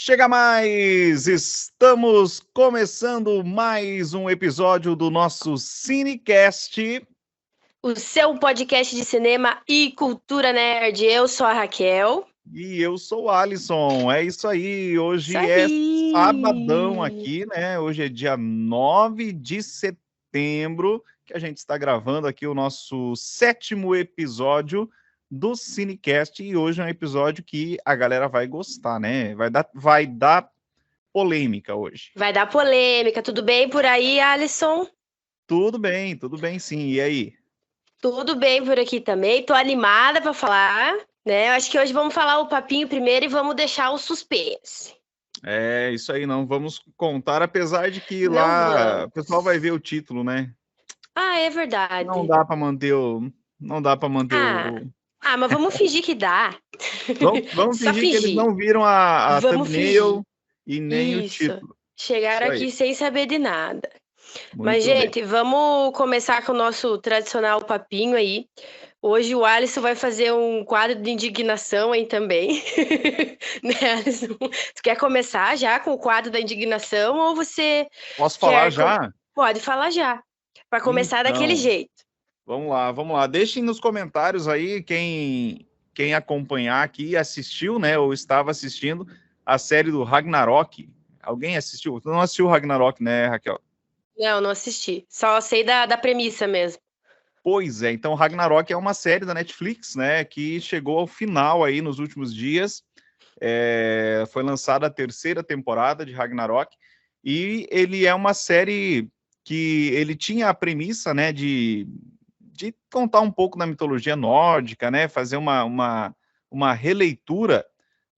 Chega mais! Estamos começando mais um episódio do nosso Cinecast. O seu podcast de cinema e cultura nerd. Eu sou a Raquel. E eu sou o Alisson. É isso aí. Hoje Isso é aí. sabadão aqui, né? Hoje é dia 9 de setembro, que a gente está gravando aqui o nosso 7º episódio do Cinecast. E hoje é um episódio que a galera vai gostar, né? Vai dar polêmica hoje. Vai dar polêmica. Tudo bem por aí, Alisson? Tudo bem sim. E aí? Tudo bem por aqui também. Tô animada para falar, né? Eu acho que hoje vamos falar o papinho primeiro e vamos deixar o suspense. É, isso aí, não vamos contar, apesar de que Não lá vamos. o pessoal vai ver o título, né? Ah, é verdade. Não dá para manter o... Não dá para manter o... Mas vamos fingir que dá. Vamos Só fingir que eles fingir. não viram a Vamos fingir. thumbnail e nem o Isso. título. Chegaram Isso aí. aqui sem saber de nada. Mas, Muito bem. gente, vamos começar com o nosso tradicional papinho aí. Hoje o Alisson vai fazer um quadro de indignação aí também. Né, Alisson? Tu quer começar já com o quadro da indignação ou você Posso falar quer... já? Pode falar já. Para começar daquele Então, jeito. vamos lá. Deixem nos comentários aí quem acompanhar aqui assistiu, né, ou estava assistindo a série do Ragnarok. Alguém assistiu? Tu não assistiu o Ragnarok, né, Raquel? Não assisti. Só sei da premissa mesmo. Pois é, então Ragnarok é uma série da Netflix, né, que chegou ao final aí nos últimos dias. Foi lançada a 3ª temporada de Ragnarok e ele é uma série que ele tinha a premissa, né, de contar um pouco da mitologia nórdica, né, fazer uma releitura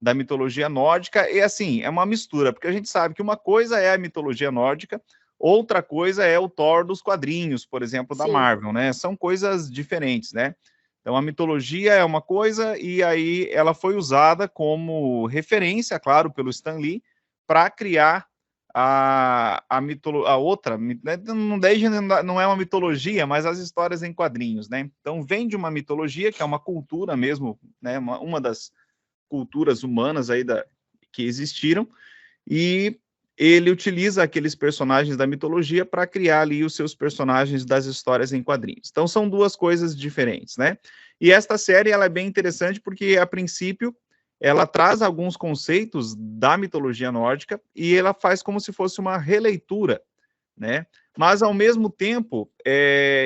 da mitologia nórdica e assim, é uma mistura, porque a gente sabe que uma coisa é a mitologia nórdica, outra coisa é o Thor dos quadrinhos, por exemplo, da Sim. Marvel, né? São coisas diferentes, né? Então, a mitologia é uma coisa, e aí ela foi usada como referência, claro, pelo Stan Lee, para criar a outra, não é uma mitologia, mas as histórias em quadrinhos, né? Então, vem de uma mitologia, que é uma cultura mesmo, né? Uma das culturas humanas aí que existiram, e ele utiliza aqueles personagens da mitologia para criar ali os seus personagens das histórias em quadrinhos. Então são duas coisas diferentes, né? E esta série ela é bem interessante porque a princípio ela traz alguns conceitos da mitologia nórdica e ela faz como se fosse uma releitura, né? Mas ao mesmo tempo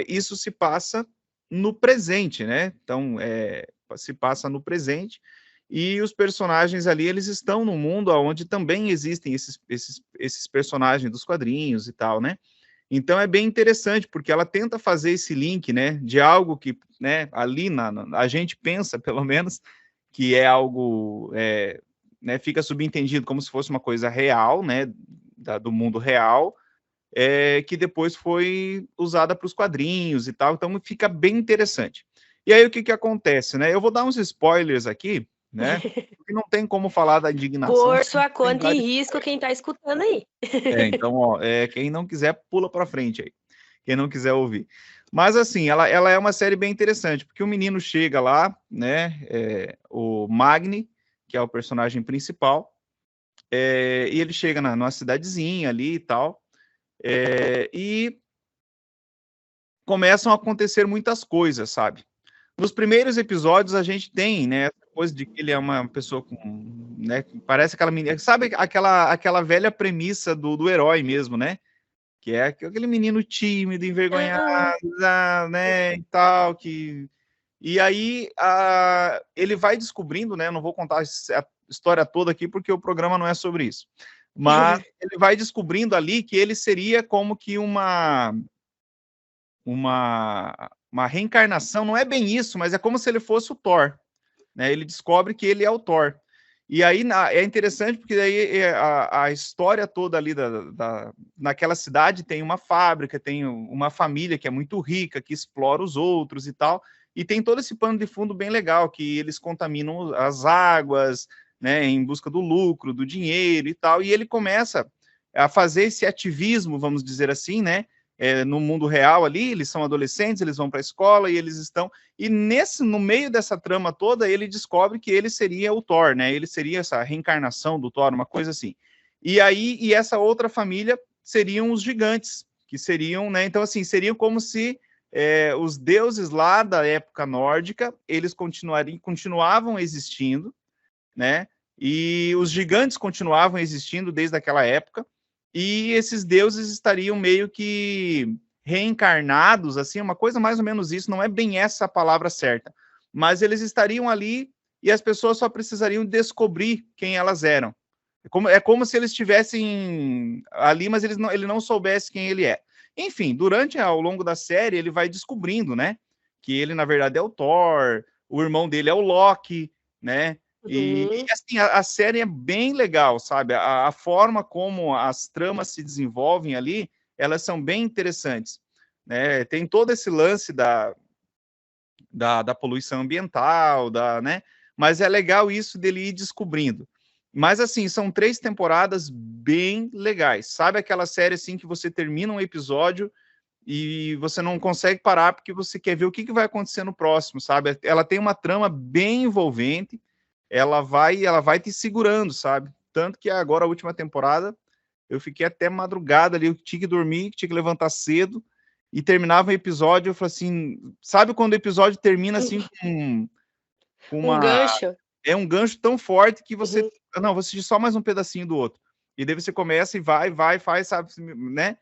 isso se passa no presente, né? Então se passa no presente. E os personagens ali, eles estão num mundo onde também existem esses personagens dos quadrinhos e tal, né? Então é bem interessante, porque ela tenta fazer esse link, né, de algo que, né, ali a gente pensa, pelo menos, que é algo, né, fica subentendido como se fosse uma coisa real, né, do mundo real, que depois foi usada para os quadrinhos e tal, então fica bem interessante. E aí o que acontece, né? Eu vou dar uns spoilers aqui, né? Porque não tem como falar da indignação. Por sua conta e risco, quem está escutando aí. Então, ó, quem não quiser, pula para frente aí. Quem não quiser ouvir. Mas, assim, ela é uma série bem interessante, porque o menino chega lá, né? O Magni, que é o personagem principal, e ele chega numa cidadezinha ali e tal, e começam a acontecer muitas coisas, sabe? Nos primeiros episódios a gente tem, né, essa coisa de que ele é uma pessoa com, né, parece aquela menina, sabe aquela velha premissa do herói mesmo, né? Que é aquele menino tímido, envergonhado, né, e tal, e aí ele vai descobrindo, né, eu não vou contar a história toda aqui porque o programa não é sobre isso, mas ele vai descobrindo ali que ele seria como que uma reencarnação, não é bem isso, mas é como se ele fosse o Thor, né? Ele descobre que ele é o Thor. E aí é interessante porque daí a história toda ali naquela cidade tem uma fábrica, tem uma família que é muito rica, que explora os outros e tal, e tem todo esse pano de fundo bem legal, que eles contaminam as águas, né, em busca do lucro, do dinheiro e tal, e ele começa a fazer esse ativismo, vamos dizer assim, né, no mundo real ali, eles são adolescentes, eles vão para a escola e eles estão... E no meio dessa trama toda, ele descobre que ele seria o Thor, né? Ele seria essa reencarnação do Thor, uma coisa assim. E essa outra família seriam os gigantes, que seriam, né? Então, assim, seriam como se os deuses lá da época nórdica, eles continuavam existindo, né? E os gigantes continuavam existindo desde aquela época, e esses deuses estariam meio que reencarnados, assim, uma coisa mais ou menos isso, não é bem essa a palavra certa, mas eles estariam ali e as pessoas só precisariam descobrir quem elas eram. É como se eles estivessem ali, mas ele não soubesse quem ele é. Enfim, ao longo da série, ele vai descobrindo, né, que ele, na verdade, é o Thor, o irmão dele é o Loki, né, e assim, a série é bem legal, sabe? A forma como as tramas se desenvolvem ali, elas são bem interessantes, né? Tem todo esse lance da poluição ambiental, né? Mas é legal isso dele ir descobrindo. Mas, assim, são 3 temporadas bem legais. Sabe aquela série, assim, que você termina um episódio e você não consegue parar porque você quer ver o que vai acontecer no próximo, sabe? Ela tem uma trama bem envolvente, ela vai te segurando, sabe? Tanto que agora, a última temporada, eu fiquei até madrugada ali, eu tinha que dormir, tinha que levantar cedo, e terminava o episódio, eu falei assim, sabe quando o episódio termina assim com Um gancho. É um gancho tão forte que você... Não, vou assistir só mais um pedacinho do outro. E daí você começa e faz, sabe, né?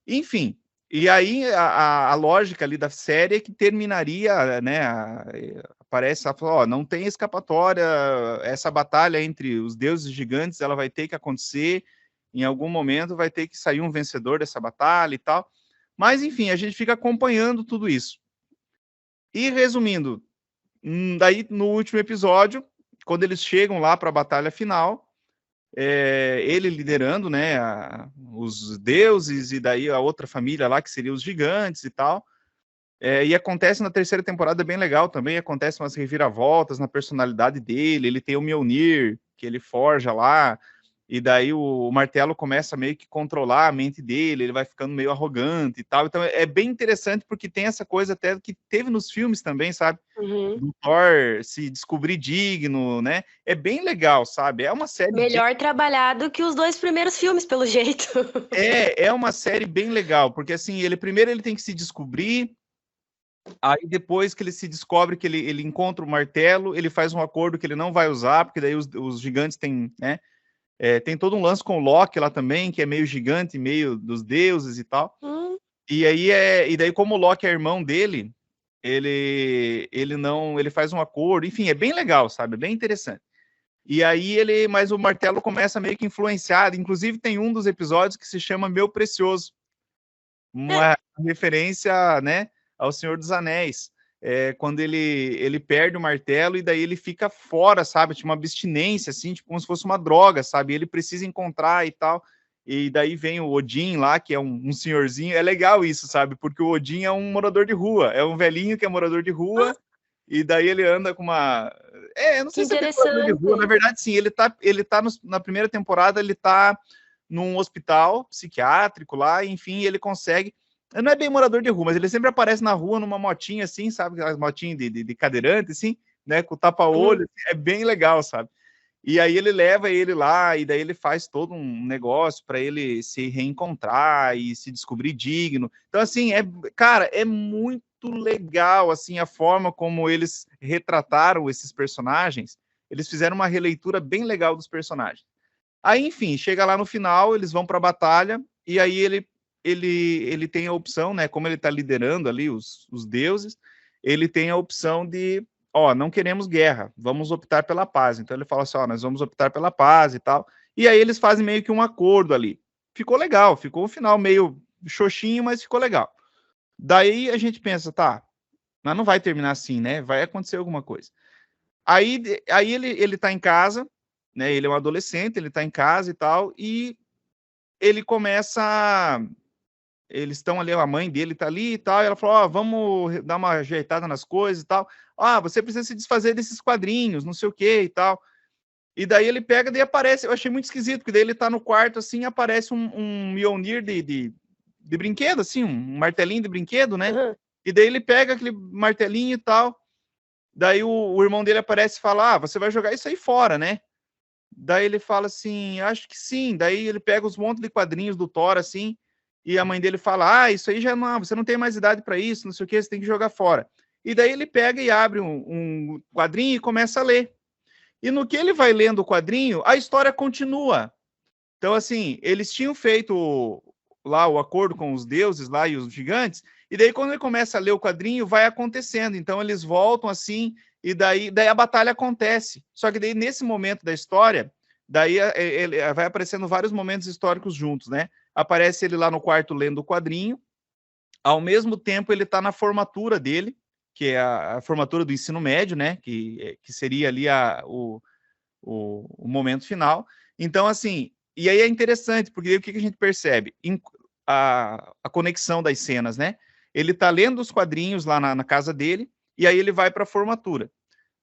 Enfim, e aí a lógica ali da série é que terminaria, né, aparece, ela falou, ó, não tem escapatória, essa batalha entre os deuses gigantes, ela vai ter que acontecer, em algum momento vai ter que sair um vencedor dessa batalha e tal, mas enfim, a gente fica acompanhando tudo isso. E resumindo, daí no último episódio, quando eles chegam lá para a batalha final, ele liderando, né, os deuses, e daí a outra família lá, que seria os gigantes e tal. E acontece na terceira temporada, bem legal também, acontece umas reviravoltas na personalidade dele, ele tem o Mjolnir, que ele forja lá, e daí o martelo começa a meio que controlar a mente dele, ele vai ficando meio arrogante e tal. Então é bem interessante, porque tem essa coisa até que teve nos filmes também, sabe? Do Thor se descobrir digno, né? É bem legal, sabe? É uma série melhor trabalhado que os 2 primeiros filmes, pelo jeito. É uma série bem legal, porque assim, ele tem que se descobrir, aí depois que ele se descobre que ele encontra o martelo, ele faz um acordo que ele não vai usar, porque daí os gigantes têm, né? Tem todo um lance com o Loki lá também, que é meio gigante, meio dos deuses e tal. E daí, como o Loki é irmão dele, ele faz um acordo, enfim, é bem legal, sabe? É bem interessante. E aí mas o martelo começa meio que influenciado, inclusive tem um dos episódios que se chama Meu Precioso, uma referência, né, ao Senhor dos Anéis, quando ele perde o martelo e daí ele fica fora, sabe, tipo uma abstinência, assim, tipo como se fosse uma droga, sabe, ele precisa encontrar e tal, e daí vem o Odin lá, que é um senhorzinho, é legal isso, sabe, porque o Odin é um morador de rua, é um velhinho que é morador de rua, e daí ele anda com uma... eu não sei se é morador de rua, na verdade sim, ele tá na primeira temporada, ele tá num hospital psiquiátrico lá, enfim, ele consegue... Não é bem morador de rua, mas ele sempre aparece na rua numa motinha assim, sabe? Aquelas motinhas de cadeirante, assim, né? Com tapa-olho, é bem legal, sabe? E aí ele leva ele lá, e daí ele faz todo um negócio para ele se reencontrar e se descobrir digno. Então, assim, cara, é muito legal, assim, a forma como eles retrataram esses personagens. Eles fizeram uma releitura bem legal dos personagens. Aí, enfim, chega lá no final, eles vão para a batalha, e aí ele tem a opção, né, como ele está liderando ali os deuses, ele tem a opção de, não queremos guerra, vamos optar pela paz. Então ele fala assim, nós vamos optar pela paz e tal. E aí eles fazem meio que um acordo ali. Ficou legal, ficou um final meio xoxinho, mas ficou legal. Daí a gente pensa, tá, mas não vai terminar assim, né? Vai acontecer alguma coisa. Aí ele tá em casa, né? Ele é um adolescente, ele tá em casa e tal, e ele começa... Eles estão ali, a mãe dele tá ali e tal, e ela falou, vamos dar uma ajeitada nas coisas e tal. Você precisa se desfazer desses quadrinhos, não sei o que e tal. E daí ele pega, daí aparece, eu achei muito esquisito, porque daí ele tá no quarto assim, aparece um Mjolnir de brinquedo, assim, um martelinho de brinquedo, né? Uhum. E daí ele pega aquele martelinho e tal. Daí o irmão dele aparece e fala: você vai jogar isso aí fora, né? Daí ele fala assim: acho que sim. Daí ele pega os montes de quadrinhos do Thor, assim, e a mãe dele fala: isso aí já não, você não tem mais idade para isso, não sei o que, você tem que jogar fora. E daí ele pega e abre um quadrinho e começa a ler. E no que ele vai lendo o quadrinho, a história continua. Então, assim, eles tinham feito lá o acordo com os deuses lá e os gigantes, e daí quando ele começa a ler o quadrinho, vai acontecendo. Então eles voltam assim, e daí a batalha acontece. Só que daí nesse momento da história, daí ele vai aparecendo vários momentos históricos juntos, né? Aparece ele lá no quarto lendo o quadrinho, ao mesmo tempo ele está na formatura dele, que é a formatura do ensino médio, né? Que seria ali o momento final. Então, assim, e aí é interessante, porque o que a gente percebe? A conexão das cenas, né? Ele tá lendo os quadrinhos lá na casa dele, e aí ele vai para a formatura.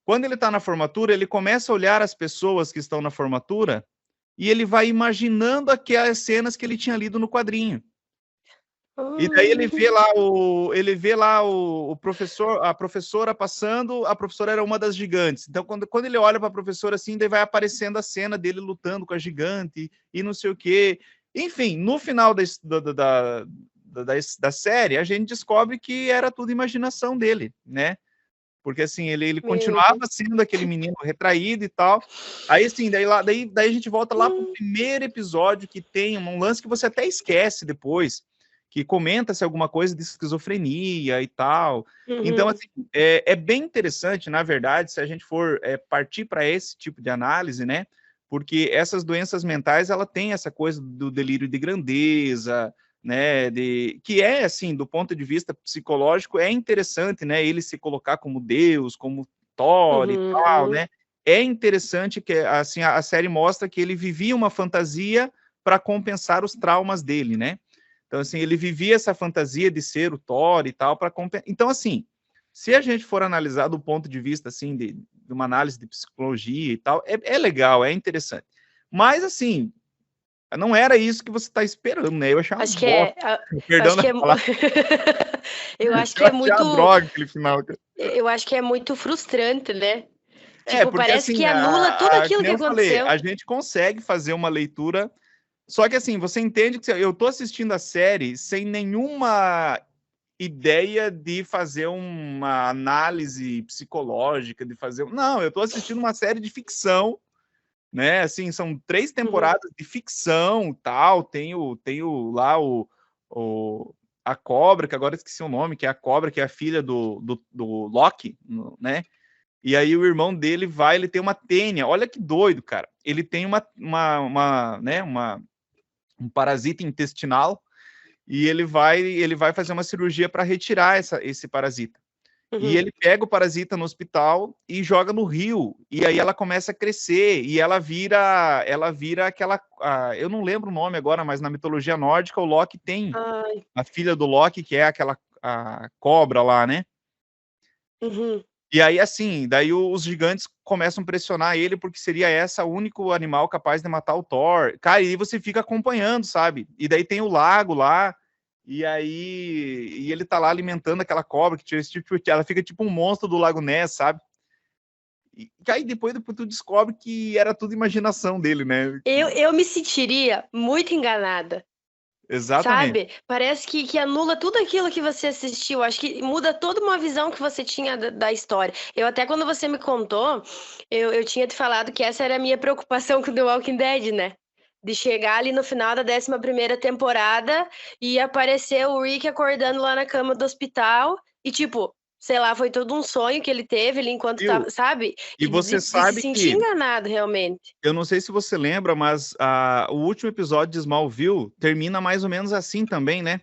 Quando ele está na formatura, ele começa a olhar as pessoas que estão na formatura, e ele vai imaginando aquelas cenas que ele tinha lido no quadrinho. E daí ele vê lá o professor, a professora passando, a professora era uma das gigantes. Então, quando ele olha para a professora assim, daí vai aparecendo a cena dele lutando com a gigante e não sei o quê. Enfim, no final da série, a gente descobre que era tudo imaginação dele, né? Porque assim, ele continuava sendo aquele menino retraído e tal. Aí assim, daí a gente volta lá pro primeiro episódio, que tem um lance que você até esquece depois, que comenta-se alguma coisa de esquizofrenia e tal. Então, assim, é bem interessante, na verdade, se a gente for partir para esse tipo de análise, né? Porque essas doenças mentais, ela tem essa coisa do delírio de grandeza, né, que é, assim, do ponto de vista psicológico, é interessante, né, ele se colocar como Deus, como Thor e tal, né, é interessante que, assim, a série mostra que ele vivia uma fantasia para compensar os traumas dele, né, então, assim, ele vivia essa fantasia de ser o Thor e tal, para compensar, então, assim, se a gente for analisar do ponto de vista, assim, de uma análise de psicologia e tal, é legal, é interessante, mas, assim, não era isso que você está esperando, né? Eu achei uma Acho que é. bosta. Perdão Acho da que é. palavra. Eu acho Eu que é achei uma muito. droga aquele final. Eu acho que é muito frustrante, né? Tipo, Porque parece assim, que anula tudo que aquilo que nem eu falei, aconteceu. a gente consegue fazer uma leitura, só que assim, você entende que eu tô assistindo a série sem nenhuma ideia de fazer uma análise psicológica, de fazer. Não, eu tô assistindo uma série de ficção, né? Assim, são 3 temporadas de ficção, tal. Tem lá a cobra, que agora eu esqueci o nome, que é a cobra, que é a filha do Loki, né? E aí o irmão dele ele tem uma tênia. Olha que doido, cara. Ele tem um parasita intestinal e ele vai fazer uma cirurgia para retirar esse parasita. E ele pega o parasita no hospital e joga no rio. E aí ela começa a crescer e ela vira aquela. Eu não lembro o nome agora, mas na mitologia nórdica o Loki tem Ai. a filha do Loki, que é aquela a cobra lá, né? Uhum. E aí, assim, daí os gigantes começam a pressionar ele porque seria essa o único animal capaz de matar o Thor. Cara, e aí você fica acompanhando, sabe? E daí tem o lago lá, e ele tá lá alimentando aquela cobra, ela fica tipo um monstro do Lago Ness, sabe? E aí depois tu descobre que era tudo imaginação dele, né? Eu me sentiria muito enganada. Exatamente. Sabe? Parece que anula tudo aquilo que você assistiu. Acho que muda toda uma visão que você tinha da história. Eu até quando você me contou, eu tinha te falado que essa era a minha preocupação com The Walking Dead, né? De chegar ali no final da 11ª temporada e aparecer o Rick acordando lá na cama do hospital e tipo, sei lá, foi todo um sonho que ele teve ali enquanto Viu? tava, sabe? E E você de se sabe sentir que enganado realmente. eu não sei se você lembra, mas o último episódio de Smallville termina mais ou menos assim também, né?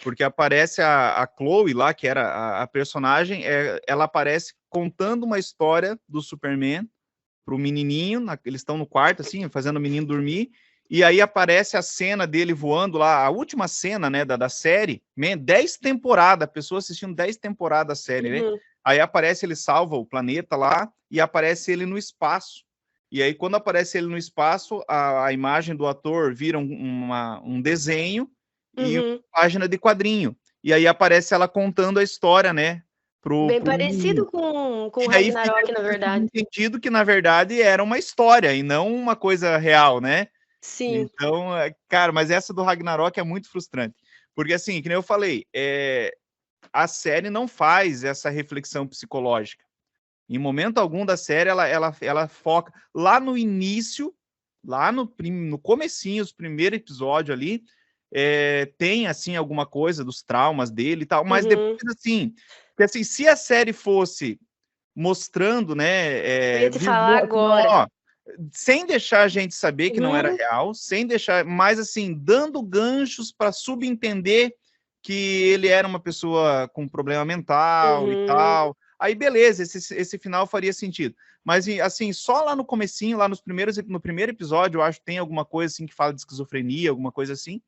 Porque aparece a Chloe lá, que era a personagem, ela aparece contando uma história do Superman pro menininho, eles estão no quarto, assim, fazendo o menino dormir, e aí aparece a cena dele voando lá, a última cena, né, da série, 10 temporadas, a pessoa assistindo 10 temporadas da série, né? Uhum. Aí aparece, ele salva o planeta lá, e aparece ele no espaço. E aí, quando aparece ele no espaço, a imagem do ator vira um desenho, e uma Uhum. página de quadrinho. E aí aparece ela contando a história, né, Bem pro menino. parecido com o E daí fica Ragnarok, na verdade. entendido que, na verdade, era uma história e não uma coisa real, né. Sim. Então, cara, mas essa do Ragnarok é muito frustrante. Porque, assim, que nem eu falei, a série não faz essa reflexão psicológica. Em momento algum da série, ela foca lá no início, lá no comecinho, os primeiros episódios ali, tem, assim, alguma coisa dos traumas dele e tal, mas depois, Uhum. assim, porque, assim, se a série fosse mostrando, Eu né, ia te falar assim, agora. ó, sem deixar a gente saber que não era Uhum. real, sem deixar, mas assim, dando ganchos para subentender que ele era uma pessoa com problema mental e Uhum. tal. Aí beleza, esse final faria sentido. Mas assim, só lá no comecinho, lá no primeiro episódio, eu acho que tem alguma coisa assim que fala de esquizofrenia, alguma coisa assim.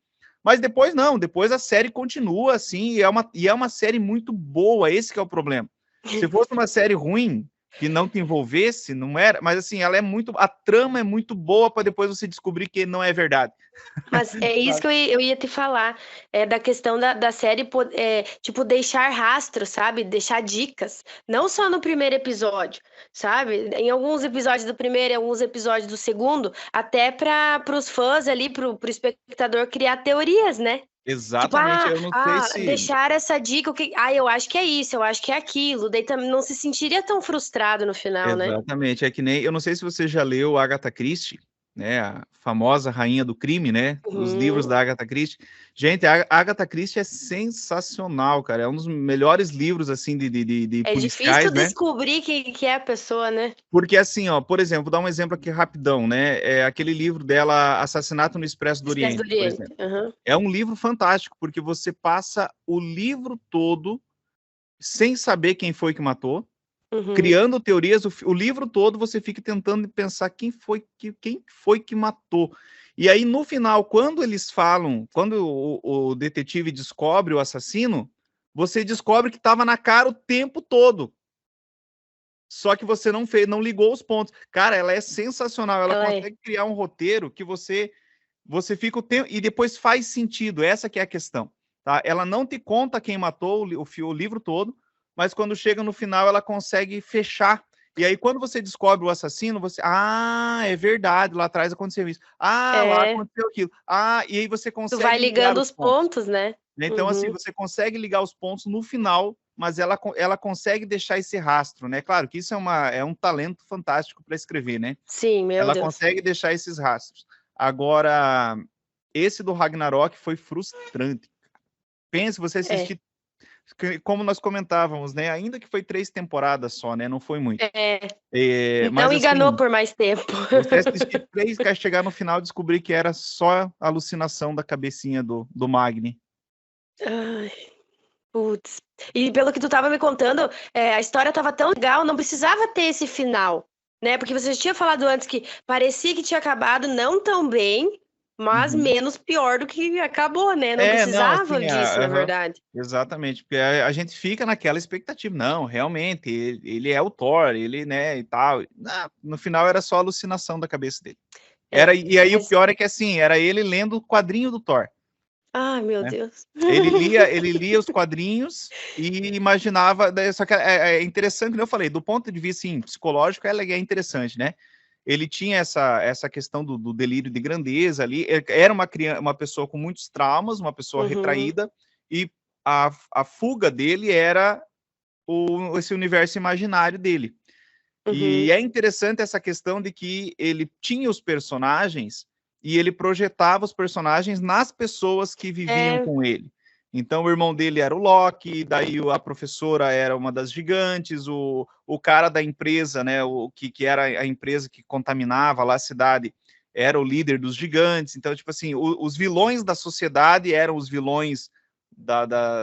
Mas depois não, depois a série continua assim, e é uma série muito boa, esse que é o problema. Se fosse uma série ruim, que não te envolvesse, não era, mas assim, a trama é muito boa para depois você descobrir que não é verdade. Mas é isso que eu ia te falar, da questão da série, tipo, deixar rastro, sabe? Deixar dicas, não só no primeiro episódio, sabe? Em alguns episódios do primeiro, em alguns episódios do segundo, até para os fãs ali, pro espectador criar teorias, né? Tipo, Exatamente, eu não sei se deixar essa dica, eu acho que é isso, eu acho que é aquilo, daí também não se sentiria tão frustrado no final, né? exatamente, é que nem, eu não sei se você já leu Agatha Christie, né, a famosa rainha do crime, né, os livros Uhum. da Agatha Christie. Gente, a Agatha Christie é sensacional, cara, é um dos melhores livros, assim, de É difícil policiais, né, descobrir quem que é a pessoa, né? porque assim, ó, por exemplo, vou dar um exemplo aqui rapidão, né, aquele livro dela, Assassinato no Expresso do Expresso do Oriente, por Oriente. exemplo. Aham. É um livro fantástico, porque você passa o livro todo sem saber quem foi que matou, Uhum. criando teorias, o livro todo você fica tentando pensar quem foi que matou. E aí, no final, quando eles falam, quando o detetive descobre o assassino, você descobre que estava na cara o tempo todo. Só que você não ligou os pontos. Cara, ela é sensacional. Ela Ela é. consegue criar um roteiro que você fica o tempo e depois faz sentido. Essa que é a questão, tá? Ela não te conta quem matou o livro todo, mas quando chega no final ela consegue fechar. E aí quando você descobre o assassino, é verdade, lá atrás aconteceu isso. Lá É. aconteceu aquilo. E aí você Tu vai consegue ligar ligando os os pontos. pontos, né? Então assim, Uhum. você consegue ligar os pontos no final, mas ela consegue deixar esse rastro, né? Claro que isso é um talento fantástico para escrever, né? Sim, meu Ela Deus. consegue deixar esses rastros. Agora, esse do Ragnarok foi frustrante. Pense, você É. assistir, como nós comentávamos, né? Ainda que foi 3 temporadas só, né? Não foi muito. É. Não Mas enganou assim, por mais tempo. você assistir 3, quer chegar no final e descobrir que era só alucinação da cabecinha do Magni. Ai, putz. E pelo que tu tava me contando, a história tava tão legal, não precisava ter esse final, né? Porque você já tinha falado antes que parecia que tinha acabado não tão bem, mas Uhum. menos pior do que acabou, né? Não Não, precisava assim, disso, na aham, verdade. exatamente, porque a gente fica naquela expectativa, não, realmente, ele é o Thor, ele, né, e tal. No final era só alucinação da cabeça dele. É. E aí o Mas, pior é que, assim, era ele lendo o quadrinho do Thor, ai, meu né. Deus. Ele lia os quadrinhos e imaginava, só que é interessante, como eu falei, do ponto de vista, assim, psicológico, é interessante, né. Ele tinha essa questão do delírio de grandeza ali, era uma pessoa com muitos traumas, uma pessoa Uhum, retraída, e a fuga dele era esse universo imaginário dele. E uhum. é interessante essa questão de que ele tinha os personagens e ele projetava os personagens nas pessoas que viviam É, com ele. Então, o irmão dele era o Loki, daí a professora era uma das gigantes, o cara da empresa, né, que era a empresa que contaminava lá a cidade, era o líder dos gigantes. Então, tipo assim, os vilões da sociedade eram os vilões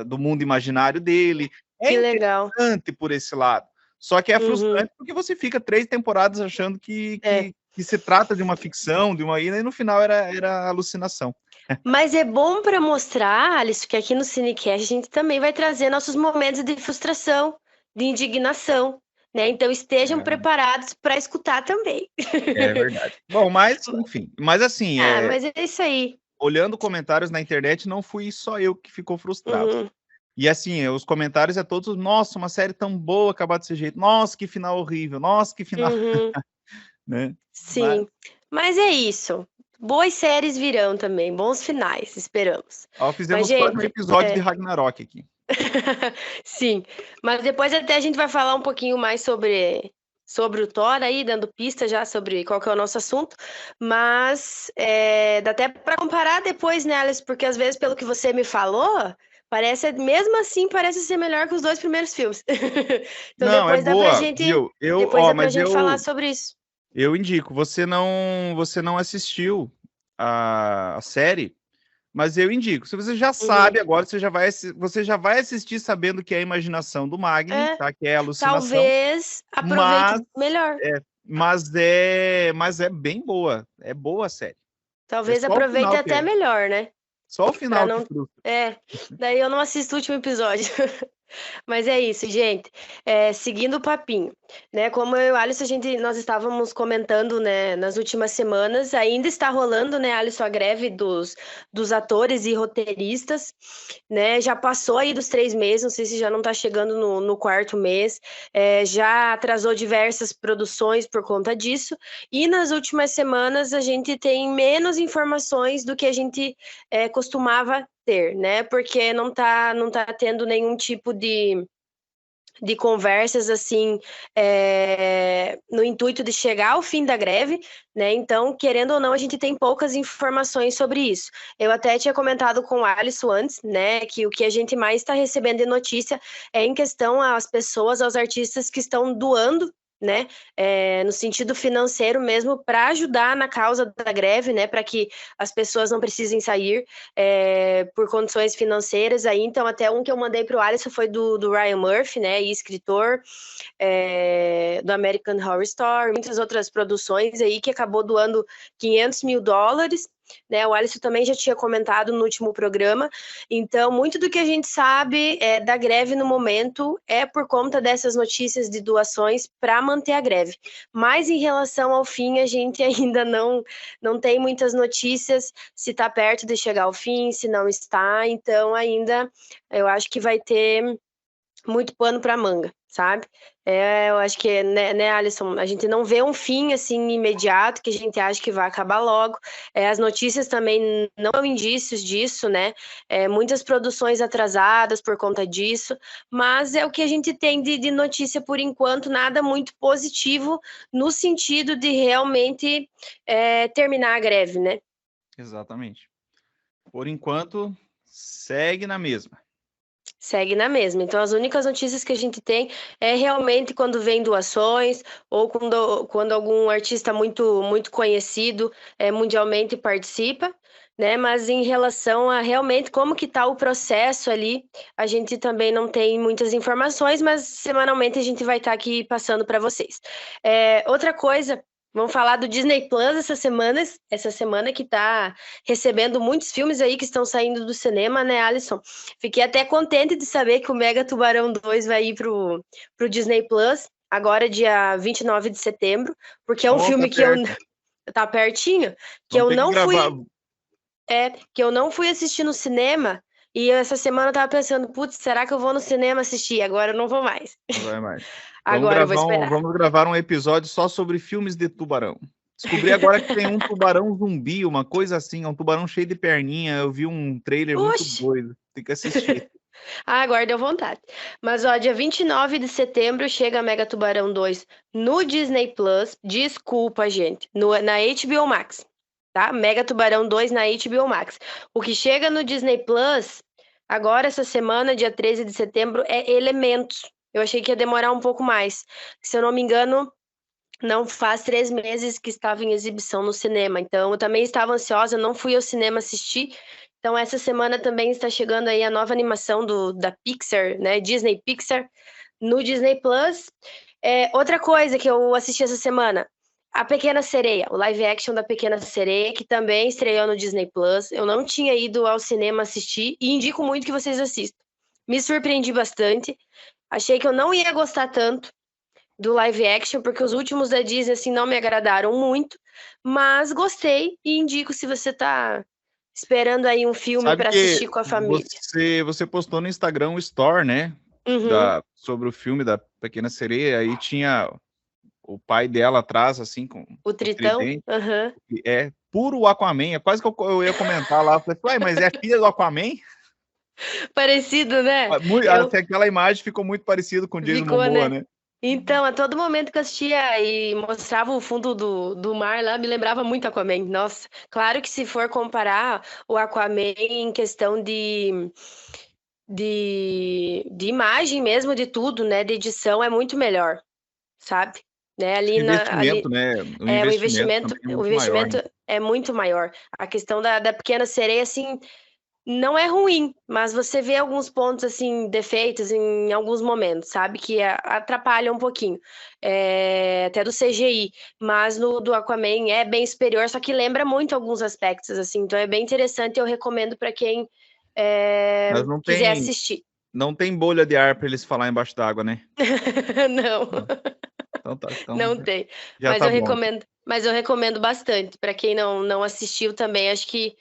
do mundo imaginário dele. É que legal. interessante por esse lado. Só que é Uhum, frustrante porque você fica 3 temporadas achando que, é. que, que se trata de uma ficção, e no final era alucinação. Mas é bom para mostrar, Alisson, que aqui no Cinecast a gente também vai trazer nossos momentos de frustração, de indignação, né? Então estejam preparados para escutar também. É verdade. Bom, mas, enfim, mas assim, Mas é isso aí. olhando comentários na internet, não fui só eu que ficou frustrado. Uhum. E assim, os comentários é todos, nossa, uma série tão boa acabar desse jeito, nossa, que final horrível, nossa, que final, Uhum. né? Sim, mas é isso. Boas séries virão também, bons finais, esperamos. Ó, Mas, fizemos quase um gente, episódio de Ragnarok aqui. sim, mas depois até a gente vai falar um pouquinho mais sobre o Thor aí, dando pista já sobre qual que é o nosso assunto, mas dá até para comparar depois, né, Alice, porque às vezes, pelo que você me falou, mesmo assim, parece ser melhor que os dois primeiros filmes. Então Não, é depois dá pra boa, gente, viu? Mas falar sobre isso. eu indico, você não assistiu a série, mas eu indico. Se você já Uhum. sabe agora, você já vai assistir sabendo que é a imaginação do Magni, É, tá? Que é a alucinação, talvez aproveite mas melhor. mas é bem boa. É boa a série. É Talvez só o aproveite final que até é, melhor, né? só o Pra final que não. frustra. É, daí eu não assisto o último episódio. Mas é isso, gente. Seguindo o papinho, né? Como eu e o Alisson, nós estávamos comentando, né, nas últimas semanas, ainda está rolando, né, Alisson, a greve dos atores e roteiristas, né? Já passou aí dos 3 meses, não sei se já não está chegando no quarto mês, já atrasou diversas produções por conta disso, e nas últimas semanas a gente tem menos informações do que a gente costumava ter, né? Porque não tá tendo nenhum tipo de conversas assim no intuito de chegar ao fim da greve, né? Então, querendo ou não, a gente tem poucas informações sobre isso. Eu até tinha comentado com o Alisson antes, né, que o que a gente mais está recebendo de notícia é em questão às pessoas, aos artistas que estão doando, né, no sentido financeiro mesmo, para ajudar na causa da greve, né, para que as pessoas não precisem sair por condições financeiras. Aí, então, até um que eu mandei para o Alisson foi do Ryan Murphy, né, e escritor do American Horror Story, muitas outras produções aí, que acabou doando $500 mil, né? O Alisson também já tinha comentado no último programa. Então, muito do que a gente sabe da greve no momento é por conta dessas notícias de doações para manter a greve. Mas em relação ao fim, a gente ainda não tem muitas notícias se está perto de chegar ao fim, se não está. Então, ainda eu acho que vai ter muito pano para manga, sabe? Eu acho que, né, Alisson, a gente não vê um fim assim imediato, que a gente acha que vai acabar logo. As notícias também não dão indícios disso, né? Muitas produções atrasadas por conta disso, mas é o que a gente tem de notícia por enquanto, nada muito positivo no sentido de realmente terminar a greve, né? Exatamente. Por enquanto, segue na mesma. Segue na mesma. Então, as únicas notícias que a gente tem é realmente quando vem doações ou quando algum artista muito, muito conhecido mundialmente participa, né? Mas em relação a realmente como que está o processo ali, a gente também não tem muitas informações, mas semanalmente a gente vai estar aqui passando para vocês. Outra coisa. Vamos falar do Disney Plus essa semana que está recebendo muitos filmes aí que estão saindo do cinema, né, Alisson? Fiquei até contente de saber que o Mega Tubarão 2 vai ir pro Disney Plus, agora dia 29 de setembro, porque é um Tá filme que perto. tá pertinho, que Vamos eu ter que não gravar. que eu não fui assistir no cinema, e essa semana eu tava pensando, putz, será que eu vou no cinema assistir? Agora eu não vou mais. Não vai mais. Agora eu vou esperar. Vamos gravar um episódio só sobre filmes de tubarão. Descobri agora que tem um tubarão zumbi, uma coisa assim, um tubarão cheio de perninha. Eu vi um trailer muito Oxe! doido. Tem que assistir. Agora deu vontade. Mas, ó, dia 29 de setembro chega Mega Tubarão 2 no Disney Plus. Desculpa, gente. Na HBO Max, tá? Mega Tubarão 2 na HBO Max. O que chega no Disney Plus, agora essa semana, dia 13 de setembro, é Elementos. Eu achei que ia demorar um pouco mais. Se eu não me engano, não faz 3 meses que estava em exibição no cinema. Então, eu também estava ansiosa, não fui ao cinema assistir. Então, essa semana também está chegando aí a nova animação da Pixar, né? Disney Pixar, no Disney Plus. Outra coisa que eu assisti essa semana, A Pequena Sereia, o live action da Pequena Sereia, que também estreou no Disney Plus. Eu não tinha ido ao cinema assistir e indico muito que vocês assistam. Me surpreendi bastante. Achei que eu não ia gostar tanto do live action, porque os últimos da Disney, assim, não me agradaram muito, mas gostei e indico se você tá Esperando aí um filme Sabe para que assistir com a família. você postou no Instagram um story, né? Uhum. Sobre o filme da Pequena Sereia, aí tinha o pai dela atrás, assim, com O o Tritão? tridente. Aham. É puro Aquaman. É quase que eu ia comentar lá. Falei, ué, mas é filha do Aquaman? Parecido, né? Assim, aquela imagem ficou muito parecida com o Jason Ficou, Momoa, né? né? Então, a todo momento que eu assistia e mostrava o fundo do mar lá, me lembrava muito Aquaman. Nossa, claro que se for comparar o Aquaman em questão de imagem mesmo, de tudo, né? De edição, é muito melhor, sabe? Né? Acho que investimento, né? O investimento também é O muito maior, né? investimento é muito maior. A questão da Pequena Sereia, assim, não é ruim, mas você vê alguns pontos assim, defeitos em alguns momentos, sabe? Que atrapalha um pouquinho. Até do CGI. Mas no do Aquaman é bem superior, só que lembra muito alguns aspectos, assim. Então é bem interessante, eu recomendo para quem Mas quiser assistir. não tem bolha de ar para eles falar embaixo d'água, né? Não, Então tá, então não tem. já tá bom. Mas eu recomendo bastante. Para quem não assistiu também, acho que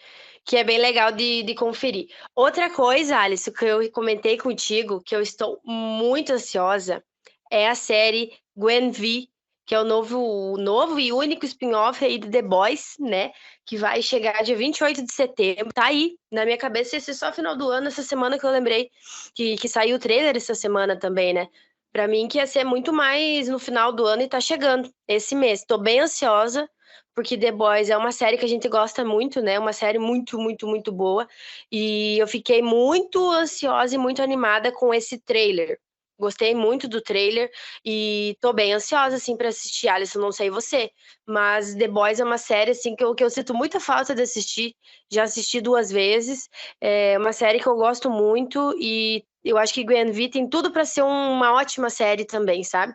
é bem legal de conferir. Outra coisa, Alice, que eu comentei contigo, que eu estou muito ansiosa, é a série Gwen V, que é o novo e único spin-off aí de The Boys, né? Que vai chegar dia 28 de setembro. Tá aí, na minha cabeça, esse é só final do ano, essa semana que eu lembrei que saiu o trailer essa semana também, né? Pra mim que ia ser muito mais no final do ano e tá chegando esse mês. Tô bem ansiosa, porque The Boys é uma série que a gente gosta muito, né? Uma série muito, muito, muito boa. E eu fiquei muito ansiosa e muito animada com esse trailer. Gostei muito do trailer e tô bem ansiosa, assim, pra assistir. Alisson, não sei você, mas The Boys é uma série, assim, que eu sinto muita falta de assistir. Já assisti 2 vezes. É uma série que eu gosto muito e eu acho que Gwen V tem tudo pra ser uma ótima série também, sabe?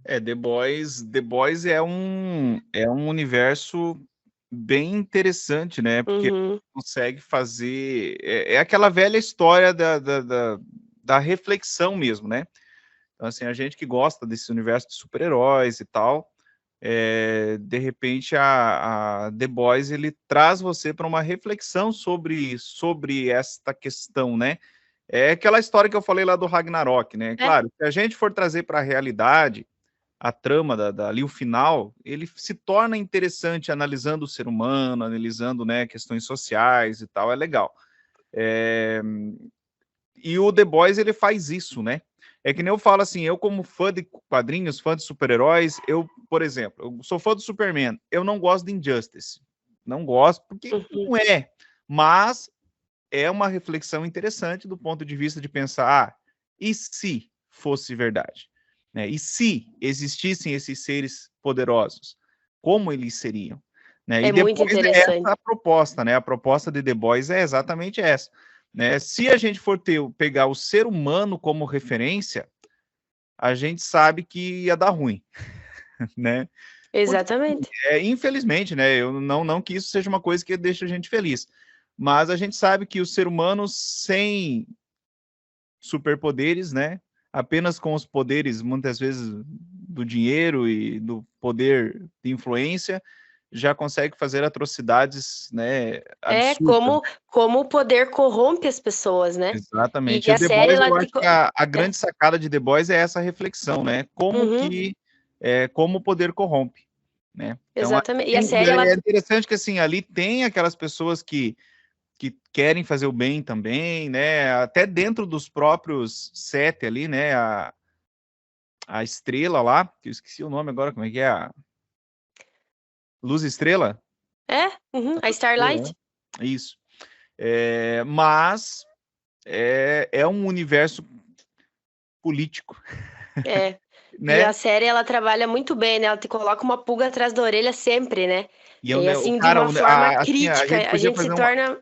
The Boys é um universo bem interessante, né? Porque Uhum. consegue fazer. É aquela velha história da reflexão mesmo, né? Então, assim, a gente que gosta desse universo de super-heróis e tal, de repente a The Boys ele traz você para uma reflexão sobre esta questão, né? É aquela história que eu falei lá do Ragnarok, né? É, Claro, se a gente for trazer para a realidade a trama ali o final, ele se torna interessante analisando o ser humano, analisando, né, questões sociais e tal, é legal. E o The Boys, ele faz isso, né? É que nem eu falo assim, eu como fã de quadrinhos, fã de super-heróis, por exemplo, eu sou fã do Superman, eu não gosto de Injustice. Não gosto, porque uhum. não é. Mas é uma reflexão interessante do ponto de vista de pensar, e se fosse verdade? Né? E se existissem esses seres poderosos, como eles seriam? Né? E É muito depois é essa interessante. a proposta, né? A proposta de The Boys é exatamente essa. Né? Se a gente for pegar o ser humano como referência, a gente sabe que ia dar ruim, né? Porque, Exatamente. infelizmente, né? Eu não que isso seja uma coisa que deixa a gente feliz, mas a gente sabe que o ser humano sem superpoderes, né? Apenas com os poderes, muitas vezes, do dinheiro e do poder de influência, já consegue fazer atrocidades, né, É absurdas. como o poder corrompe as pessoas, né? Exatamente. E E o a The série, Boys, ela eu acho que a é. grande sacada de The Boys é essa reflexão, né? Uhum, Como o poder corrompe, né? Então, exatamente. E a série, é interessante que, assim, ali tem aquelas pessoas que querem fazer o bem também, né? Até dentro dos próprios sete ali, né? A estrela lá, que eu esqueci o nome agora, como é que é? A Luz Estrela? a Estrela, Starlight. né? Isso. Mas é um universo político, É. E a né? série, ela trabalha muito bem, né? Ela te coloca uma pulga atrás da orelha sempre, né? E E o assim, de cara, uma forma assim, crítica, a gente se torna.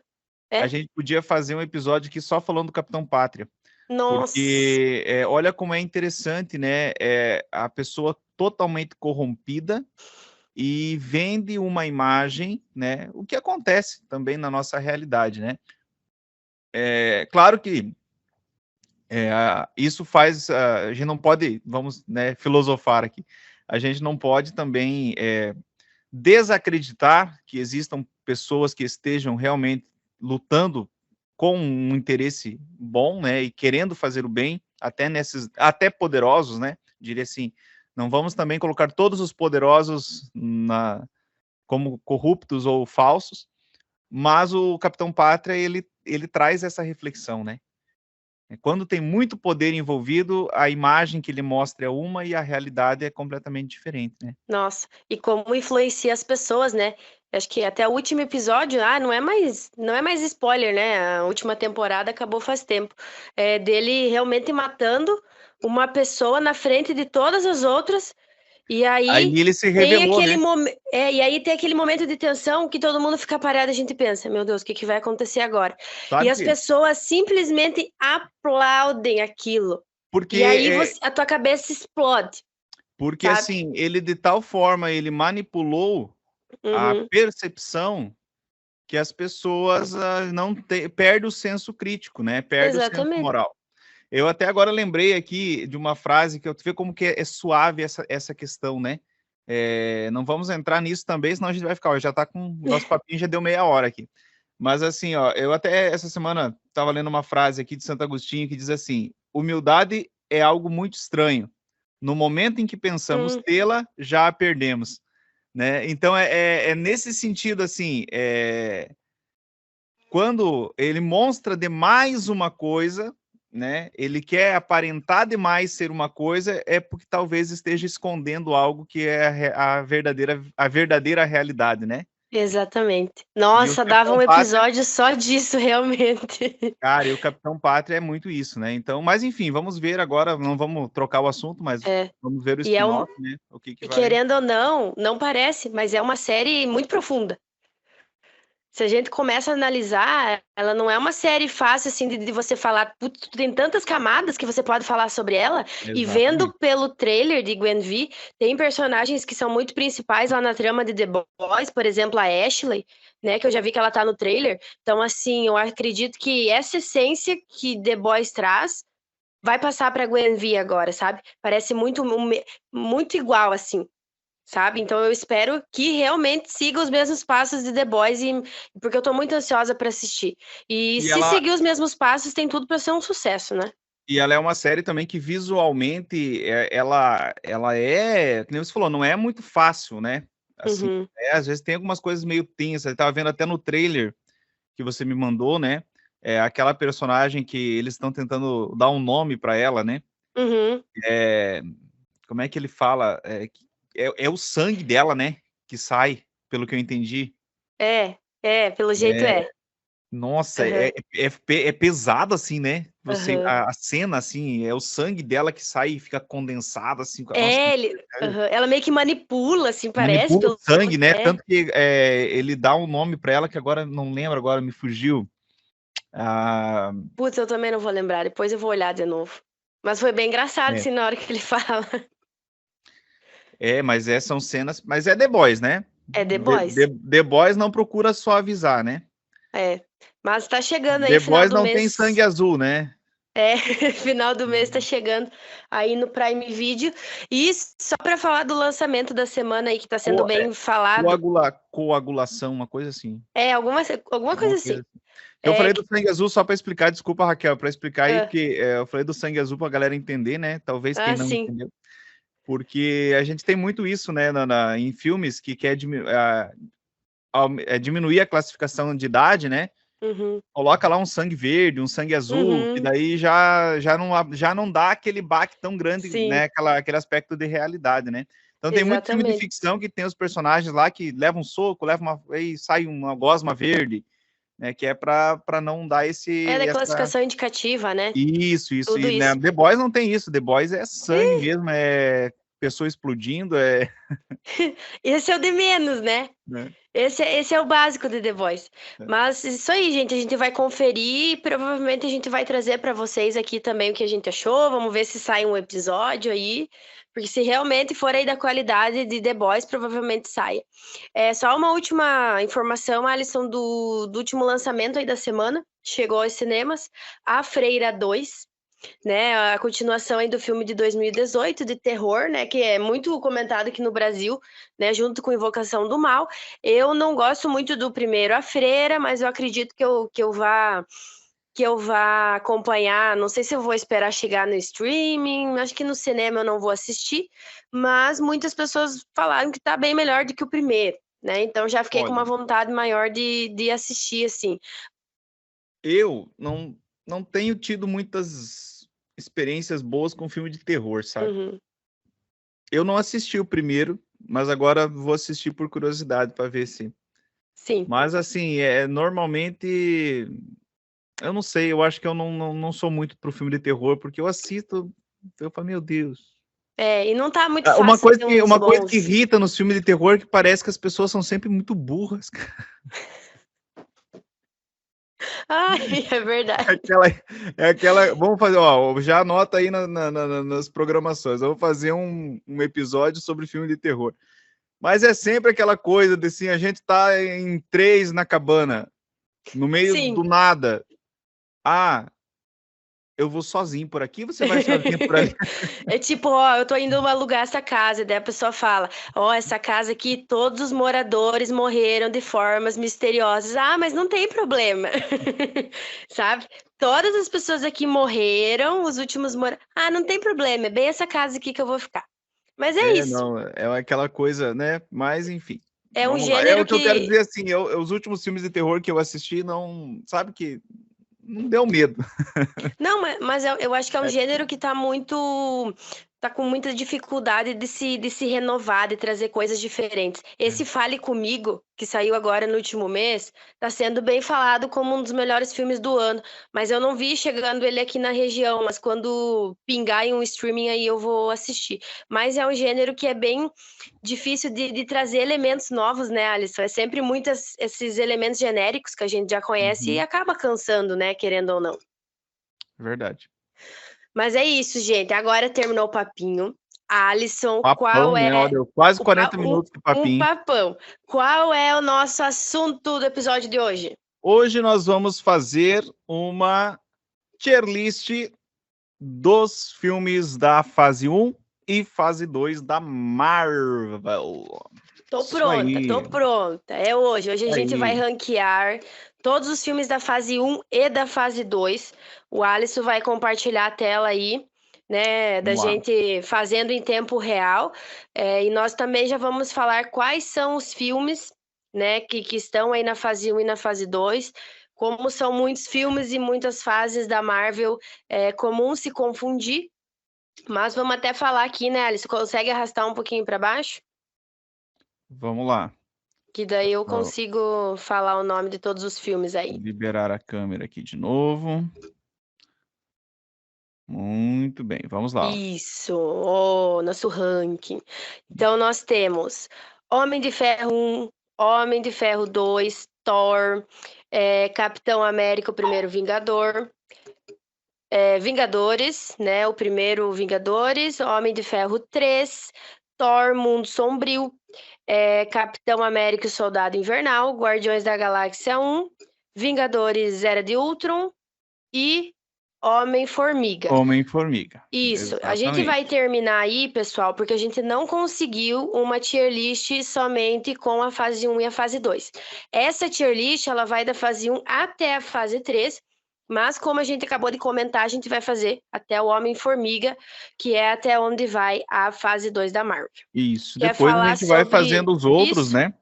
a É? gente podia fazer um episódio aqui só falando do Capitão Pátria. Nossa. Porque olha como é interessante, né? A pessoa totalmente corrompida e vende uma imagem, né? O que acontece também na nossa realidade, né? Claro que isso faz, a gente não pode, vamos, né, filosofar aqui, a gente não pode também desacreditar que existam pessoas que estejam realmente lutando com um interesse bom, né, e querendo fazer o bem, até poderosos, né, diria assim, não vamos também colocar todos os poderosos como corruptos ou falsos, mas o Capitão Pátria, ele traz essa reflexão, né? Quando tem muito poder envolvido, a imagem que ele mostra é uma e a realidade é completamente diferente, né? Nossa, e como influencia as pessoas, né? Acho que até o último episódio, não é mais spoiler, né? A última temporada acabou faz tempo. É dele realmente matando uma pessoa na frente de todas as outras. E Aí aí ele se tem revelou, aquele né? momento, e aí tem aquele momento de tensão que todo mundo fica parado e a gente pensa, meu Deus, o que que vai acontecer agora? E Sabe as que pessoas simplesmente aplaudem aquilo. E aí porque a tua cabeça explode, porque sabe? assim, ele de tal forma ele manipulou a Uhum. percepção que as pessoas não perde o senso crítico, né? Perde o senso Exatamente. moral. Eu até agora lembrei aqui de uma frase que eu vê como que é suave essa questão, né? Não vamos entrar nisso também, senão a gente vai ficar. Já tá com o nosso papinho já deu meia hora aqui. Mas assim, ó, eu até essa semana estava lendo uma frase aqui de Santo Agostinho que diz assim: humildade é algo muito estranho. No momento em que pensamos Hum, tê-la, já a perdemos, né? Então é nesse sentido assim, quando ele mostra demais uma coisa, né? Ele quer aparentar demais ser uma coisa, é porque talvez esteja escondendo algo que é a verdadeira realidade, né? exatamente. E o Nossa, dava Capitão um Pátria, episódio só disso, realmente. cara, e o Capitão Pátria é muito isso, né? Então, mas enfim, vamos ver agora, não vamos trocar o assunto, mas É. vamos ver o E é um, spin-off, né? O que e vai. querendo ou não, não parece, mas é uma série muito profunda. Se a gente começa a analisar, ela não é uma série fácil assim de você falar. Putz, tem tantas camadas que você pode falar sobre ela. E vendo Exatamente. pelo trailer de Gwen V, tem personagens que são muito principais lá na trama de The Boys, por exemplo, a Ashley, né? Que eu já vi que ela tá no trailer. Então, assim, eu acredito que essa essência que The Boys traz vai passar pra Gwen V agora, sabe? Parece muito igual, assim, sabe? Então eu espero que realmente siga os mesmos passos de The Boys, porque eu tô muito ansiosa para assistir. E E se ela, seguir os mesmos passos, tem tudo para ser um sucesso, né? E ela é uma série também que visualmente ela é, que nem você falou, não é muito fácil, né? Assim, Uhum, às vezes tem algumas coisas meio tensas. Eu tava vendo até no trailer que você me mandou, né? Aquela personagem que eles estão tentando dar um nome para ela, né? uhum. É, como é que ele fala? É o sangue dela, né? Que sai, pelo que eu entendi. Pelo jeito É, é. Nossa, Aham, é pesado assim, né? aham. A cena, assim, é o sangue dela que sai e fica condensado, assim. Nossa, Aham. Ela meio que manipula, assim, parece, manipula o pelo. sangue, né? É. Tanto que ele dá um nome para ela que agora não lembro, agora me fugiu. Ah, Putz, eu também não vou lembrar, depois eu vou olhar de novo. Mas foi bem engraçado, é, assim, na hora que ele fala. mas são cenas. Mas é The Boys, né? É The Boys. The Boys não procura suavizar, né? É. Mas tá chegando aí, The final Boys do não tem sangue mês. azul, né? É, final do mês tá chegando aí no Prime Video. E só para falar do lançamento da semana aí que tá sendo Co- é, bem falado, coagulação, uma coisa assim. alguma coisa Alguma assim. coisa assim. Eu É, falei do sangue azul só para explicar, desculpa, Raquel, para explicar aí, ah, porque eu falei do sangue azul para a galera entender, né? Talvez quem não sim. entendeu. Porque a gente tem muito isso, né, em filmes que quer diminuir a classificação de idade, né? Uhum, Coloca lá um sangue verde, um sangue azul, que uhum, daí já não dá aquele baque tão grande, sim, né? Aquele aspecto de realidade, né? Então tem muito filme de exatamente. ficção que tem os personagens lá que levam um soco, e sai uma gosma verde, né? Que é para não dar É da essa. classificação indicativa, né? Isso. Tudo E né, isso. The Boys não tem isso. The Boys é sangue mesmo, é pessoa explodindo, Esse é o de menos, né? né? Esse é o básico de The Voice. Mas isso aí, gente, a gente vai conferir e provavelmente a gente vai trazer para vocês aqui também o que a gente achou. Vamos ver se sai um episódio aí, porque se realmente for aí da qualidade de The Boys, provavelmente saia. Só uma última informação, Alisson, do último lançamento aí da semana, chegou aos cinemas, A Freira 2. né? A continuação aí do filme de 2018, de terror, né? Que é muito comentado aqui no Brasil, né? Junto com Invocação do Mal. Eu não gosto muito do primeiro, A Freira, mas eu acredito que eu vá acompanhar. Não sei se eu vou esperar chegar no streaming, acho que no cinema eu não vou assistir, mas muitas pessoas falaram que tá bem melhor do que o primeiro, né? Então já fiquei com uma Olha, vontade maior de assistir, assim. eu não tenho tido muitas experiências boas com filme de terror, sabe? Uhum. Eu não assisti o primeiro, mas agora vou assistir por curiosidade para ver se. Sim. Mas assim, normalmente, eu não sei, eu acho que eu não sou muito pro filme de terror, porque eu assisto, eu falo, meu Deus. É, e não tá muito Uma fácil coisa ter que, uns uma coisa que bons. irrita nos filmes de terror é que parece que as pessoas são sempre muito burras. Ai, é É verdade. aquela, é aquela. Vamos fazer, ó, já anota aí nas programações. Eu vou fazer um episódio sobre filme de terror. Mas é sempre aquela coisa de assim, a gente tá em três na cabana, no meio do Sim. nada. Ah, eu vou sozinho por aqui, você vai sozinho por ali. É tipo, ó, eu tô indo alugar essa casa, daí a pessoa fala, ó, essa casa aqui, todos os moradores morreram de formas misteriosas. Ah, mas não tem problema, sabe? Todas as pessoas aqui morreram, os últimos Ah, não tem problema, é bem essa casa aqui que eu vou ficar. Mas é isso. Não, é aquela coisa, né? Mas enfim, É um vamos lá. É gênero o que eu quero que. dizer assim, os últimos filmes de terror que eu assisti não, sabe que não deu medo. Não, mas eu acho que é um gênero que tá muito. Tá com muita dificuldade de se renovar, de trazer coisas diferentes. É. Esse Fale Comigo, que saiu agora no último mês, tá sendo bem falado como um dos melhores filmes do ano. Mas eu não vi chegando ele aqui na região, mas quando pingar em um streaming aí eu vou assistir. Mas é um gênero que é bem difícil de trazer elementos novos, né, Alisson? É sempre muitos esses elementos genéricos que a gente já conhece e Uhum, acaba cansando, né, querendo ou não. verdade. Mas é isso, gente. Agora terminou o papinho. Alisson, qual Papão, né? é Olha, quase o 40 minutos de um papinho. papão? Qual é o nosso assunto do episódio de hoje? Hoje nós vamos fazer uma tier list dos filmes da fase 1 e fase 2 da Marvel. Tô Isso pronta, tô aí. pronta. É hoje. Hoje a Isso gente vai aí. ranquear todos os filmes da fase 1 e da fase 2. O Alisson vai compartilhar a tela aí, né, da Vamos lá. gente fazendo em tempo real. E nós também já vamos falar quais são os filmes, né, que estão aí na fase 1 e na fase 2. Como são muitos filmes e muitas fases da Marvel, é comum se confundir. Mas vamos até falar aqui, né, Alisson? Consegue arrastar um pouquinho para baixo? Vamos lá. Que daí eu Vou consigo falar o nome de todos os filmes aí. liberar a câmera aqui de novo. Muito bem, vamos lá. Isso, nosso ranking. Então nós temos Homem de Ferro 1, Homem de Ferro 2, Thor, Capitão América, o primeiro Vingador, Vingadores, né? O primeiro Vingadores, Homem de Ferro 3, Thor, Mundo Sombrio, Capitão América e o Soldado Invernal, Guardiões da Galáxia 1, Vingadores Era de Ultron e Homem-Formiga. Homem-Formiga. Isso, a gente vai Exatamente. terminar aí, pessoal, porque a gente não conseguiu uma tier list somente com a fase 1 e a fase 2. Essa tier list, ela vai da fase 1 até a fase 3, mas como a gente acabou de comentar, a gente vai fazer até o Homem-Formiga, que é até onde vai a fase 2 da Marvel. Isso. Quer Depois a falar gente vai sobre fazendo os outros, isso? né?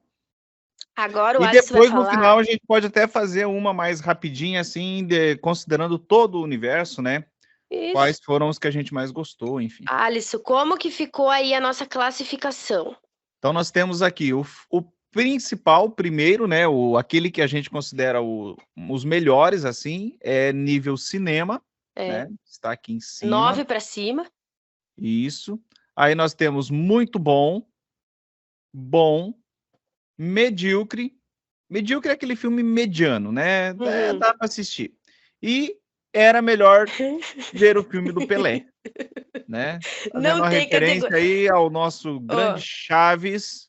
Agora o E Alisson vai depois, no falar. final, a gente pode até fazer uma mais rapidinha, assim, considerando todo o universo, né? Isso. Quais foram os que a gente mais gostou, enfim. Alisson, como que ficou aí a nossa classificação? Então, nós temos aqui o principal, primeiro, né? Aquele que a gente considera os melhores, assim, é nível cinema, né? Está aqui em cima. 9 para cima. Isso. Aí nós temos muito bom, bom, medíocre. Medíocre é aquele filme mediano, né? Uhum. Dá para assistir. E era melhor ver o filme do Pelé, né? Fazendo Não uma tem referência categoria. aí ao nosso grande Ó, Chaves,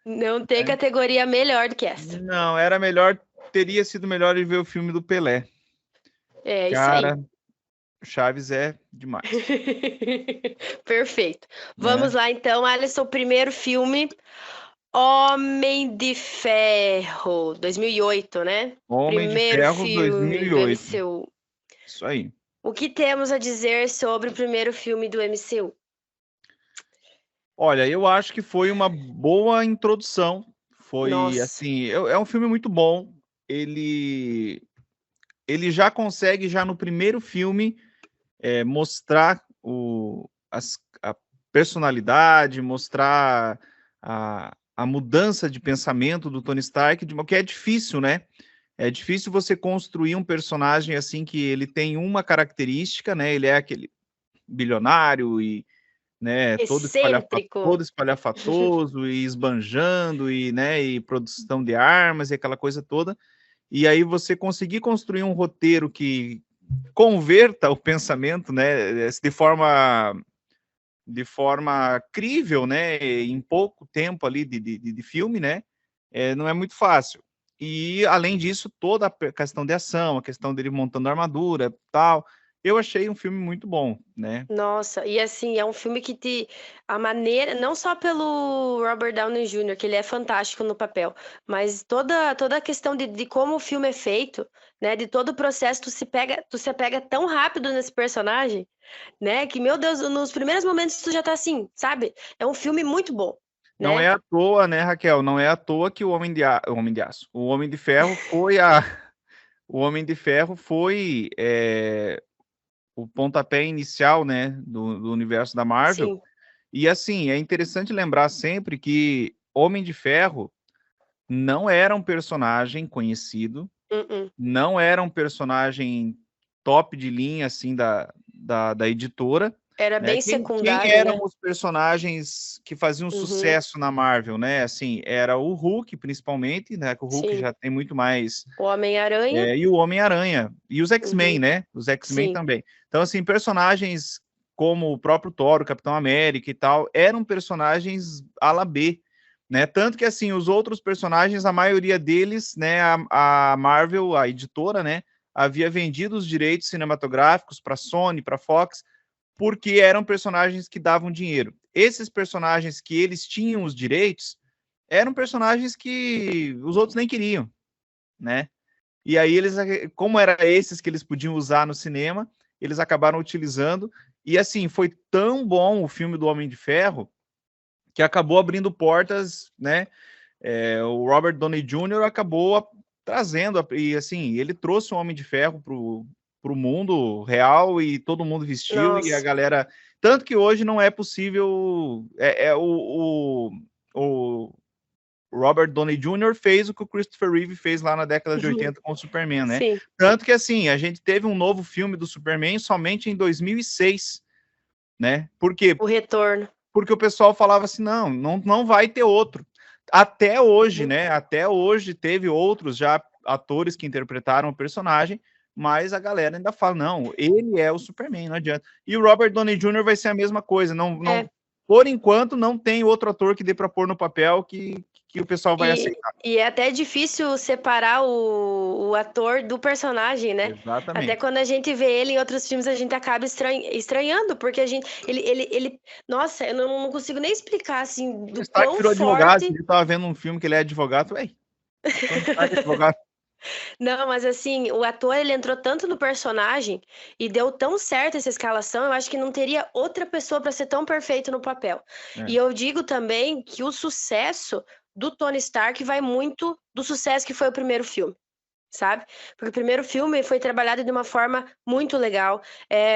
não tem né? categoria melhor do que essa. Não, teria sido melhor ver o filme do Pelé. É isso aí. Cara, Chaves é demais, Perfeito. né? Vamos lá, então, Alisson, primeiro filme, Homem de Ferro, 2008, né? Homem de Primeiro Ferro dois mil filme e do oito. MCU. Isso aí. O que temos a dizer sobre o primeiro filme do MCU? Olha, eu acho que foi uma boa introdução. Foi Nossa, assim, é um filme muito bom. Ele ele já consegue já no primeiro filme mostrar a personalidade, mostrar a mudança de pensamento do Tony Stark, que é difícil, né? É difícil você construir um personagem assim que ele tem uma característica, né? Ele é aquele bilionário e, né, excêntrico. todo espalhafatoso e esbanjando e, né, e produção de armas e aquela coisa toda. E aí você conseguir construir um roteiro que converta o pensamento, né, de forma crível, né, em pouco tempo ali de filme, né, não é muito fácil. E, além disso, toda a questão de ação, a questão dele montando armadura, tal, eu achei um filme muito bom, né. Nossa, e assim, é um filme que a maneira, não só pelo Robert Downey Jr., que ele é fantástico no papel, mas toda a questão de como o filme é feito, né? De todo o processo, tu se apega tão rápido nesse personagem, né? Que, meu Deus, nos primeiros momentos tu já tá assim, sabe? É um filme muito bom, Não né? é à toa, né, Raquel, não é à toa que o Homem de Aço, o Homem de Ferro foi a o Homem de Ferro foi, o pontapé inicial, né, do universo da Marvel. Sim. E assim, é interessante lembrar sempre que Homem de Ferro não era um personagem conhecido, Uh-uh. não era um personagem top de linha, assim, da editora, Era né? bem Quem secundário, eram né? os personagens que faziam Uhum. sucesso na Marvel, né? Assim, era o Hulk, principalmente, né? Que o Hulk Sim. já tem muito mais O Homem-Aranha. e o Homem-Aranha, e os X-Men, Uhum. né? Os X-Men Sim. também. Então, assim, personagens como o próprio Thor, o Capitão América e tal, eram personagens ala B, né? Tanto que, assim, os outros personagens, a maioria deles, né, a Marvel, a editora, né, havia vendido os direitos cinematográficos para Sony, para Fox, porque eram personagens que davam dinheiro. Esses personagens que eles tinham os direitos eram personagens que os outros nem queriam, né? E aí eles, como era esses que eles podiam usar no cinema, eles acabaram utilizando. E assim, foi tão bom o filme do Homem de Ferro que acabou abrindo portas, né? O Robert Downey Jr. acabou trazendo, e assim, ele trouxe o Homem de Ferro pro mundo real e todo mundo vestiu e a Nossa. galera. Tanto que hoje não é possível. O Robert Downey Jr. fez o que o Christopher Reeve fez lá na década de 80 com o Superman, né? Sim. Tanto que, assim, a gente teve um novo filme do Superman somente em 2006, né? Por quê? O retorno. Porque o pessoal falava assim, não vai ter outro. Até hoje, Uhum. né? Até hoje teve outros já atores que interpretaram o personagem, mas a galera ainda fala, não, ele é o Superman, não adianta. E o Robert Downey Jr. vai ser a mesma coisa, É. por enquanto não tem outro ator que dê para pôr no papel que o pessoal vai E, aceitar. e é até difícil separar o ator do personagem, né? Até Exatamente. quando a gente vê ele em outros filmes, a gente acaba estranhando, porque a gente. Nossa, eu não consigo nem explicar, assim, Tony do Stark quão virou advogado, forte. ele estava vendo um filme que ele é advogado, ué, Tony Stark é advogado. Não, mas assim, o ator ele entrou tanto no personagem e deu tão certo essa escalação, eu acho que não teria outra pessoa para ser tão perfeito no papel. É. E eu digo também que o sucesso do Tony Stark vai muito do sucesso que foi o primeiro filme. Sabe? Porque o primeiro filme foi trabalhado de uma forma muito legal.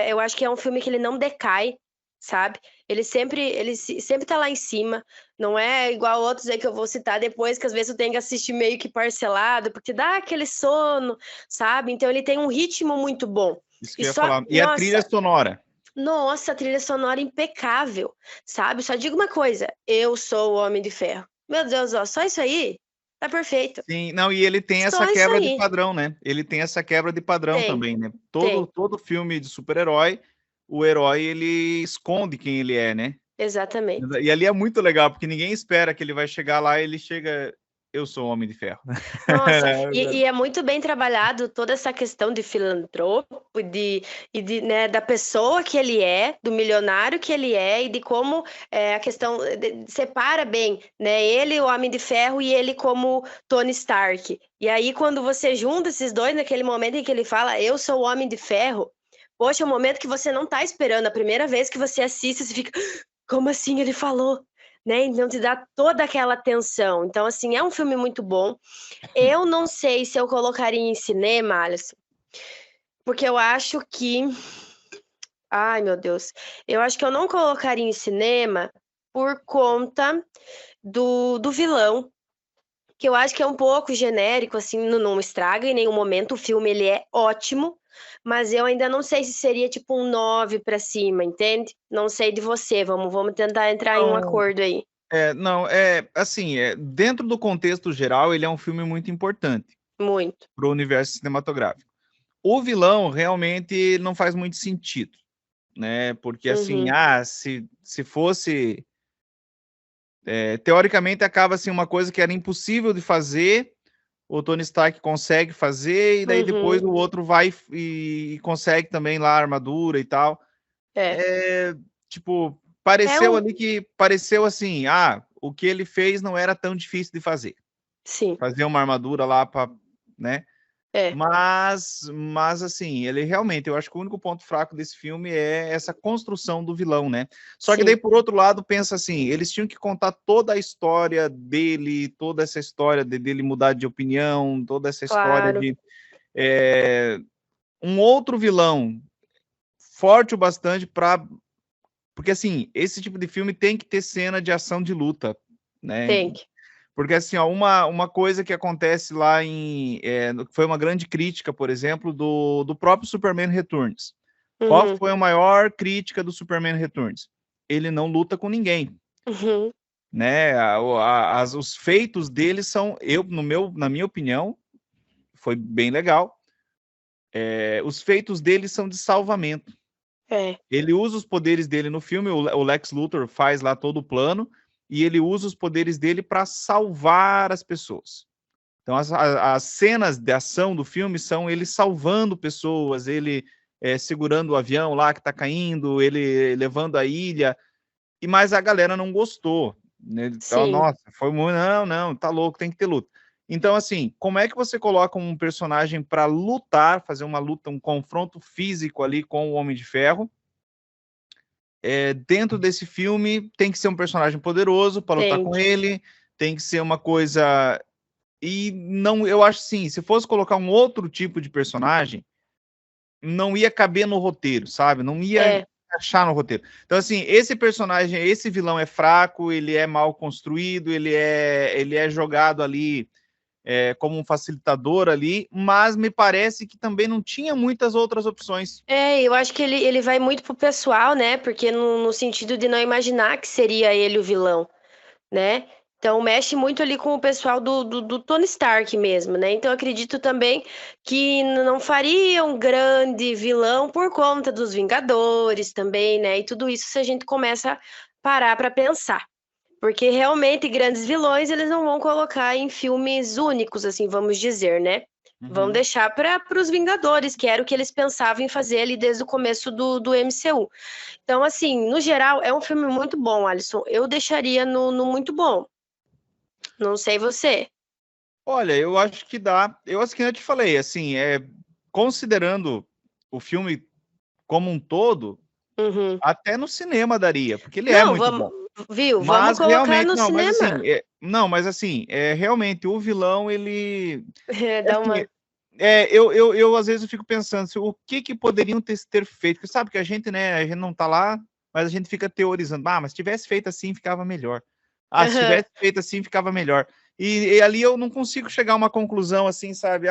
Eu acho que é um filme que ele não decai, sabe? Sempre tá lá em cima. Não é igual outros aí que eu vou citar depois, que às vezes eu tenho que assistir meio que parcelado, porque dá aquele sono, sabe? Então ele tem um ritmo muito bom. Isso que E eu ia só, falar. E a trilha nossa, sonora? nossa, a trilha sonora impecável, sabe? Só digo uma coisa, eu sou o Homem de Ferro. Meu Deus, ó, só isso aí tá perfeito. Sim, não, e ele tem essa Só isso quebra de aí. padrão, né? Ele tem essa quebra de padrão Tem, também, né? tem. Todo filme de super-herói, o herói ele esconde quem ele é, né? Exatamente. E ali é muito legal, porque ninguém espera que ele vai chegar lá, ele chega. eu sou o Homem de Ferro. Nossa, e é muito bem trabalhado toda essa questão de filantropo, né, da pessoa que ele é, do milionário que ele é, e de como a questão separa bem, né, ele, o Homem de Ferro, e ele como Tony Stark. E aí, quando você junta esses dois, naquele momento em que ele fala, eu sou o Homem de Ferro, poxa, é um momento que você não tá esperando, a primeira vez que você assiste, você fica, como assim ele falou? Né? Então te dá toda aquela tensão. Então, assim, é um filme muito bom. Eu não sei se eu colocaria em cinema, Alisson, porque eu acho que. Ai, meu Deus. Eu acho que eu não colocaria em cinema por conta do vilão, que eu acho que é um pouco genérico, assim, não estraga em nenhum momento. O filme ele é ótimo, mas eu ainda não sei se seria tipo um 9 para cima, entende? Não sei de você. Vamos tentar entrar em um Não, acordo aí. não, assim, dentro do contexto geral, ele é um filme muito importante Muito. para o universo cinematográfico. O vilão realmente não faz muito sentido, né? Porque assim, Uhum. se fosse teoricamente acaba assim uma coisa que era impossível de fazer, o Tony Stark consegue fazer e daí depois o outro vai e consegue também lá a armadura e tal. Tipo, pareceu assim, o que ele fez não era tão difícil de fazer. Sim. Fazer uma armadura lá para, né? É. Mas assim, ele realmente, eu acho que o único ponto fraco desse filme é essa construção do vilão, né? Só que daí, Sim. por outro lado, pensa assim, eles tinham que contar toda a história dele, toda essa história dele mudar de opinião, toda essa história Claro. de um outro vilão forte o bastante para... Porque assim, esse tipo de filme tem que ter cena de ação de luta, né? Tem que. Porque, assim, ó, uma coisa que acontece lá foi uma grande crítica, por exemplo, do próprio Superman Returns. Qual Uhum. foi a maior crítica do Superman Returns? Ele não luta com ninguém, Uhum. né? Os feitos dele são, na minha opinião, foi bem legal. Os feitos dele são de salvamento. Ele usa os poderes dele no filme, o Lex Luthor faz lá todo o plano, e ele usa os poderes dele para salvar as pessoas. Então, as cenas de ação do filme são ele salvando pessoas, ele segurando o avião lá que está caindo, ele levando a ilha, mas a galera não gostou. Né? Então, Sim. nossa, foi muito, não, tá louco, tem que ter luta. Então, assim, como é que você coloca um personagem para lutar, fazer uma luta, um confronto físico ali com o Homem de Ferro? Dentro desse filme, tem que ser um personagem poderoso para lutar com ele, tem que ser uma coisa... E não, eu acho assim, se fosse colocar um outro tipo de personagem, não ia caber no roteiro, sabe? Não ia achar no roteiro. Então, assim, esse personagem, esse vilão é fraco, ele é mal construído, ele é jogado ali como um facilitador ali, mas me parece que também não tinha muitas outras opções. Eu acho que ele vai muito pro pessoal, né? Porque no sentido de não imaginar que seria ele o vilão, né? Então mexe muito ali com o pessoal do Tony Stark mesmo, né? Então eu acredito também que não faria um grande vilão por conta dos Vingadores também, né? E tudo isso se a gente começa a parar para pensar. Porque realmente grandes vilões eles não vão colocar em filmes únicos, assim, vamos dizer, né? Vão deixar para os Vingadores, que era o que eles pensavam em fazer ali desde o começo do MCU. Então, assim, no geral, é um filme muito bom, Alisson. Eu deixaria no muito bom. Não sei você. Olha, eu acho que dá. Eu acho que eu te falei, assim, considerando o filme como um todo, até no cinema daria, porque ele é Não, muito vamos, bom. viu? Vamos Mas colocar realmente, no cinema. mas assim, realmente, o vilão, ele... Dá Assim, uma. eu às vezes eu fico pensando assim, o que poderiam ter feito? Porque sabe que a gente, né, a gente não tá lá, mas a gente fica teorizando. Mas se tivesse feito assim, ficava melhor. Se tivesse feito assim, ficava melhor. E ali eu não consigo chegar a uma conclusão assim, sabe?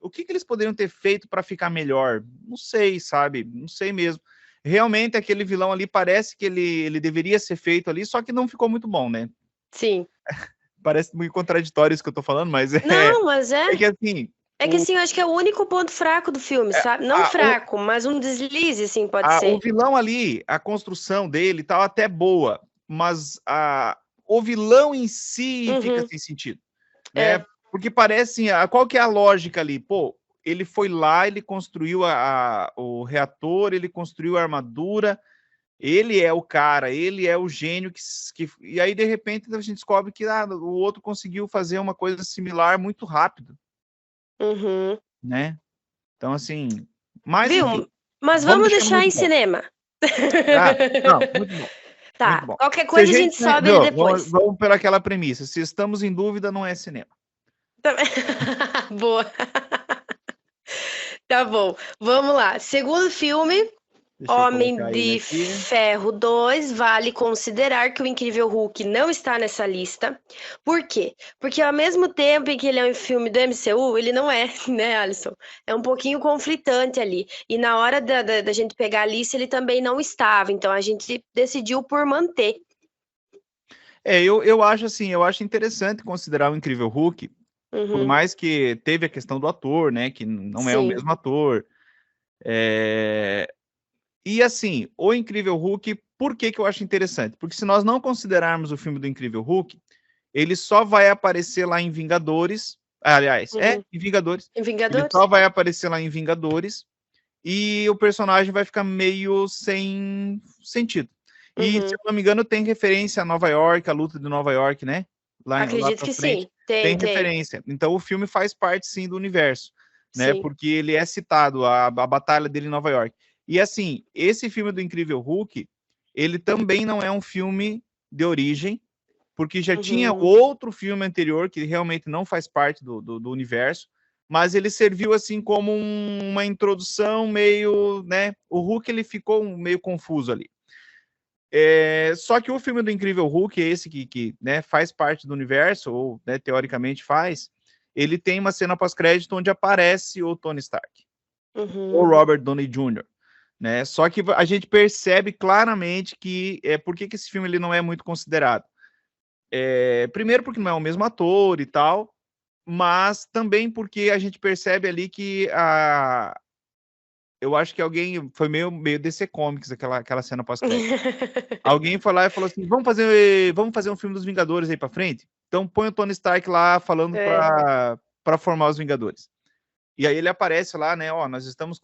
O que eles poderiam ter feito para ficar melhor? Não sei, sabe? Não sei mesmo. Realmente, aquele vilão ali parece que ele deveria ser feito ali, só que não ficou muito bom, né? Sim. Parece muito contraditório isso que eu tô falando, mas Não, mas é que assim, É que assim, eu acho que é o único ponto fraco do filme, sabe? Não fraco, mas um deslize, assim, pode o ser. vilão ali, a construção dele tal, até boa, mas o vilão em si fica sem sentido. né? Porque parece, qual que é a lógica ali? Pô, ele foi lá, ele construiu o reator, ele construiu a armadura, ele é o cara, ele é o gênio e aí, de repente, a gente descobre que o outro conseguiu fazer uma coisa similar muito rápido, né? Então, assim, mas Viu? enfim, Mas vamos vamos deixar no deixar em muito bom. cinema. Não, muito bom. Tá, Muito bom. qualquer coisa a gente sobe ele depois. Vamos pela aquela premissa. Se estamos em dúvida, não é cinema. Boa. Tá bom, vamos lá. Segundo filme, Homem de Ferro 2, vale considerar que o Incrível Hulk não está nessa lista. Por quê? Porque ao mesmo tempo em que ele é um filme do MCU, ele não é, né, Alisson? É um pouquinho conflitante ali. E na hora da gente pegar a lista, ele também não estava. Então a gente decidiu por manter. Eu acho assim, eu acho interessante considerar o Incrível Hulk, por mais que teve a questão do ator, né, que não é o mesmo ator. E assim, o Incrível Hulk, por que eu acho interessante? Porque se nós não considerarmos o filme do Incrível Hulk, ele só vai aparecer lá em Vingadores. Aliás, em Vingadores. Ele só vai aparecer lá em Vingadores e o personagem vai ficar meio sem sentido. E, se eu não me engano, tem referência a Nova York, a luta de Nova York, né? Acredito que sim. Tem referência. Então, o filme faz parte, sim, do universo, né? Sim. Porque ele é citado, a batalha dele em Nova York. E, assim, esse filme do Incrível Hulk, ele também não é um filme de origem, porque já tinha outro filme anterior que realmente não faz parte do universo, mas ele serviu assim como uma introdução meio, né? O Hulk, ele ficou meio confuso ali. Só que o filme do Incrível Hulk, esse que né, faz parte do universo, ou né, teoricamente faz, ele tem uma cena pós-crédito onde aparece o Tony Stark, o Robert Downey Jr., né? Só que a gente percebe claramente que por que esse filme ele não é muito considerado. Primeiro porque não é o mesmo ator e tal, mas também porque a gente percebe ali que eu acho que alguém foi meio DC Comics, aquela cena pós-crédito. Alguém foi lá e falou assim: vamos fazer um filme dos Vingadores aí pra frente? Então põe o Tony Stark lá falando pra formar os Vingadores. E aí ele aparece lá, né? Ó, nós estamos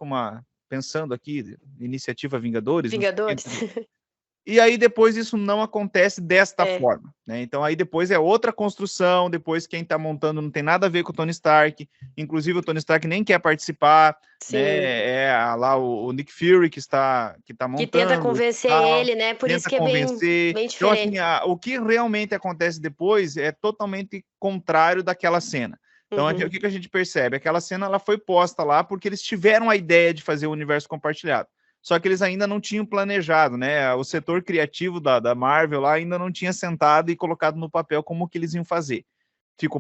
pensando aqui, iniciativa Vingadores. E aí depois isso não acontece desta forma, né? Então aí depois é outra construção, depois quem tá montando não tem nada a ver com o Tony Stark, inclusive o Tony Stark nem quer participar, né? Lá o Nick Fury que está montando. Que tenta convencer ele, né? Por isso que é bem diferente. Então, assim, o que realmente acontece depois é totalmente contrário daquela cena. Então, o que a gente percebe? Aquela cena ela foi posta lá porque eles tiveram a ideia de fazer o universo compartilhado. Só que eles ainda não tinham planejado, né? O setor criativo da Marvel lá ainda não tinha sentado e colocado no papel como que eles iam fazer.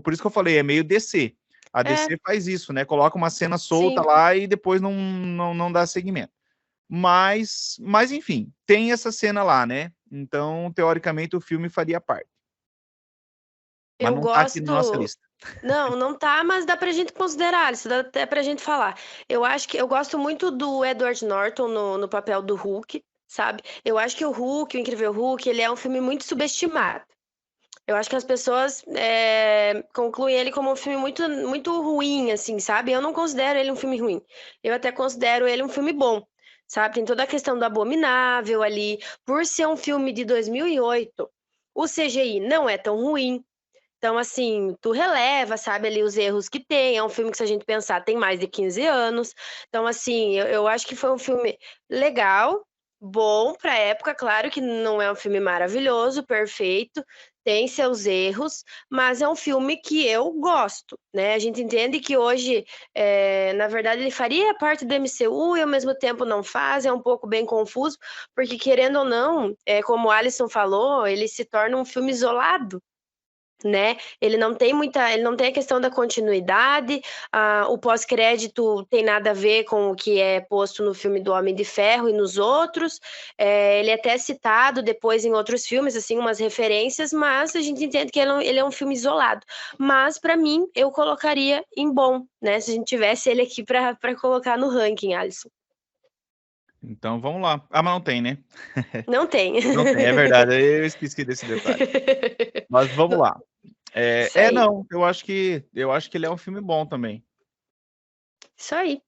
Por isso que eu falei, é meio DC. A DC faz isso, né? Coloca uma cena solta lá e depois não dá seguimento. Mas, enfim, tem essa cena lá, né? Então, teoricamente, o filme faria parte. Mas não tá aqui na nossa lista. Não tá, mas dá pra gente considerar, isso dá até pra gente falar. Eu acho que eu gosto muito do Edward Norton no papel do Hulk, sabe? Eu acho que o Incrível Hulk, ele é um filme muito subestimado. Eu acho que as pessoas concluem ele como um filme muito, muito ruim, assim, sabe? Eu não considero ele um filme ruim. Eu até considero ele um filme bom, sabe? Tem toda a questão do Abominável ali. Por ser um filme de 2008, o CGI não é tão ruim. Então, assim, tu releva, sabe, ali os erros que tem. É um filme que, se a gente pensar, tem mais de 15 anos. Então, assim, eu acho que foi um filme legal, bom pra época. Claro que não é um filme maravilhoso, perfeito, tem seus erros, mas é um filme que eu gosto, né? A gente entende que hoje, na verdade, ele faria parte do MCU e ao mesmo tempo não faz, é um pouco bem confuso, porque querendo ou não, como o Alisson falou, ele se torna um filme isolado, né? Ele não tem a questão da continuidade, o pós-crédito tem nada a ver com o que é posto no filme do Homem de Ferro e nos outros, ele é até citado depois em outros filmes, assim, umas referências, mas a gente entende que ele é um filme isolado. Mas, para mim, eu colocaria em bom, né? Se a gente tivesse ele aqui para colocar no ranking, Alisson. Então, vamos lá. Mas não tem, né? Não tem. Não tem, é verdade. Eu esqueci desse detalhe. Mas vamos lá. Isso aí. Não, eu acho que ele é um filme bom também. Isso aí.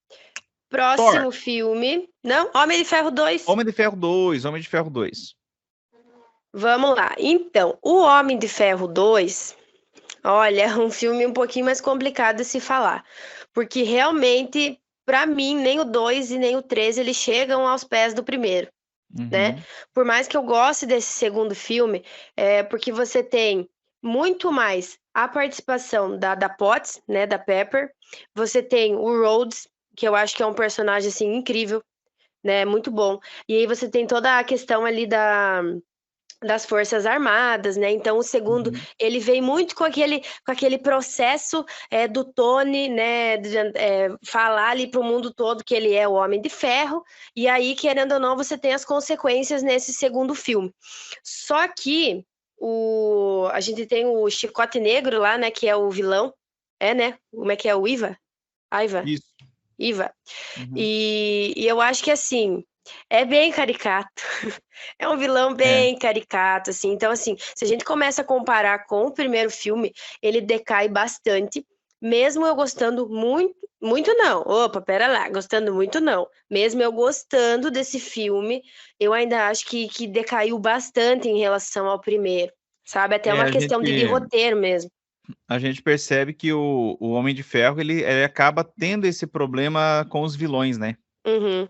Thor, Próximo filme. Não? Homem de Ferro 2. Homem de Ferro 2, Homem de Ferro 2. Vamos lá. Então, o Homem de Ferro 2, olha, é um filme um pouquinho mais complicado de se falar. Porque realmente, para mim, nem o 2 e nem o 3 eles chegam aos pés do primeiro, né? Uhum. Por mais que eu goste desse segundo filme, porque você tem muito mais a participação da Potts, né, da Pepper. Você tem o Rhodes, que eu acho que é um personagem assim incrível, né, muito bom. E aí você tem toda a questão ali das Forças Armadas, né? Então, o segundo, Uhum. ele vem muito com aquele processo do Tony, né? Falar ali para o mundo todo que ele é o Homem de Ferro, e aí, querendo ou não, você tem as consequências nesse segundo filme. Só que a gente tem o Chicote Negro lá, né? Que é o vilão, né? Como é que é? O Iva? Aiva? Isso. Iva. Uhum. E eu acho que assim, é bem caricato. É um vilão É. bem caricato, assim. Então, assim, se a gente começa a comparar com o primeiro filme, ele decai bastante. Mesmo eu gostando muito, muito não. Opa, pera lá, gostando muito não. Mesmo eu gostando desse filme, eu ainda acho que decaiu bastante em relação ao primeiro, sabe? Até É, uma a questão de gente, roteiro mesmo. a gente percebe que o Homem de Ferro, ele acaba tendo esse problema com os vilões, né? Uhum,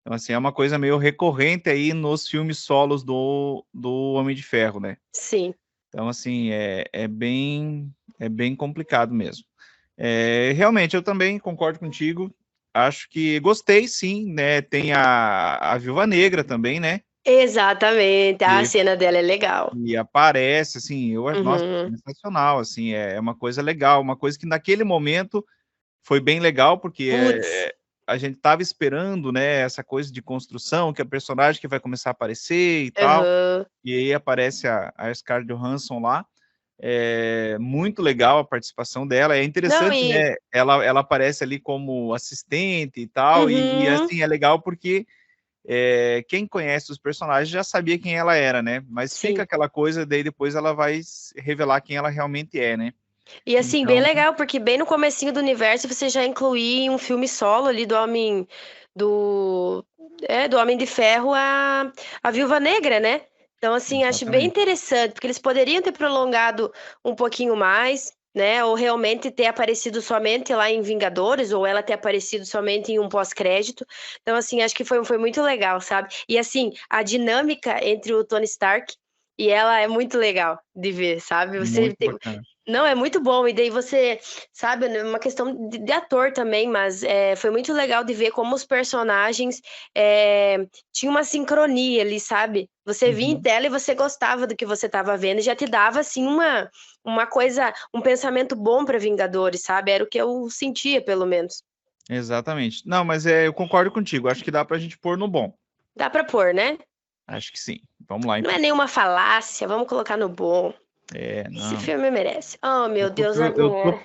Então, assim, é uma coisa meio recorrente aí nos filmes solos do Homem de Ferro, né? sim. Então, assim, é bem complicado mesmo. Realmente, eu também concordo contigo. Acho que gostei, sim, né? Tem a Viúva Negra também, né? Exatamente. A E, cena dela é legal. e aparece, assim, nossa, Uhum. sensacional, assim, é uma coisa legal, uma coisa que naquele momento foi bem legal, porque Putz. a gente estava esperando, né, essa coisa de construção, que a personagem que vai começar a aparecer e tal, Aham. e aí aparece a Scarlett Johansson lá. É muito legal a participação dela. É Não, interessante, e. né? Ela aparece ali como assistente e tal, e Uhum. assim é legal porque quem conhece os personagens já sabia quem ela era, né? Mas fica Sim. aquela coisa, daí depois ela vai revelar quem ela realmente é, né? E assim, bem Então, legal, porque bem no comecinho do universo você já incluía um filme solo ali do Homem do do Homem de Ferro a Viúva Negra, né? Então assim, acho bem exatamente. interessante, porque eles poderiam ter prolongado um pouquinho mais, né? Ou realmente ter aparecido somente lá em Vingadores, ou ela ter aparecido somente em um pós-crédito. Então assim, acho que foi muito legal, sabe? E assim, a dinâmica entre o Tony Stark e ela é muito legal de ver, sabe? Você Muito tem, bacana. não, é muito bom. E daí você, sabe, é uma questão de ator também, mas foi muito legal de ver como os personagens tinham uma sincronia ali, sabe? Você via em Uhum. tela e você gostava do que você estava vendo e já te dava, assim, uma coisa, um pensamento bom para Vingadores, sabe? Era o que eu sentia, pelo menos. Exatamente. Não, mas eu concordo contigo. Acho que dá pra gente pôr no bom. Dá para pôr, né? Acho que sim. Vamos lá, Não é então. nenhuma falácia, vamos colocar no bom. Esse Não. filme merece. Oh, É meu porque Deus, eu agora.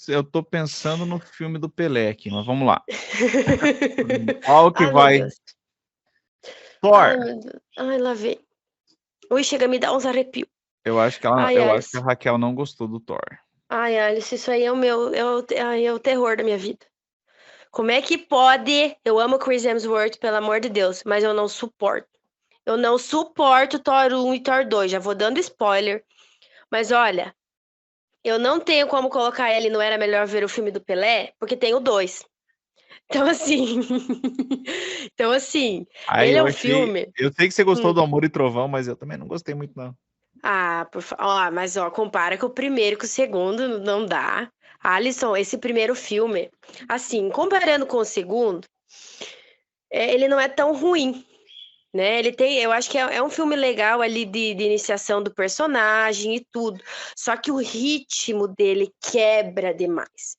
eu tô pensando no filme do Pelé aqui, mas vamos lá. Qual que Ai, meu vai? Deus. Ai, Thor. meu Deus. Ai, lá vem. Ui, chega a me dar uns arrepios. Ai, Eu acho que a Alice. Raquel não gostou do Thor. Ai, Alice, isso aí é o terror da minha vida. Como é que pode? Eu amo Chris Hemsworth, pelo amor de Deus, mas eu não suporto. Eu não suporto Thor 1 e Thor 2. Já vou dando spoiler. Mas olha, eu não tenho como colocar ele no Era Melhor Ver o Filme do Pelé, porque tem o 2. Então, assim. Então, assim, Aí ele é eu um achei. filme. Eu sei que você gostou Hum, do Amor e Trovão, mas eu também não gostei muito, não. Por favor. Mas compara com o primeiro, com o segundo, não dá. Alisson, esse primeiro filme, assim, comparando com o segundo, ele não é tão ruim, né? Ele tem, eu acho que é um filme legal ali de iniciação do personagem e tudo. Só que o ritmo dele quebra demais.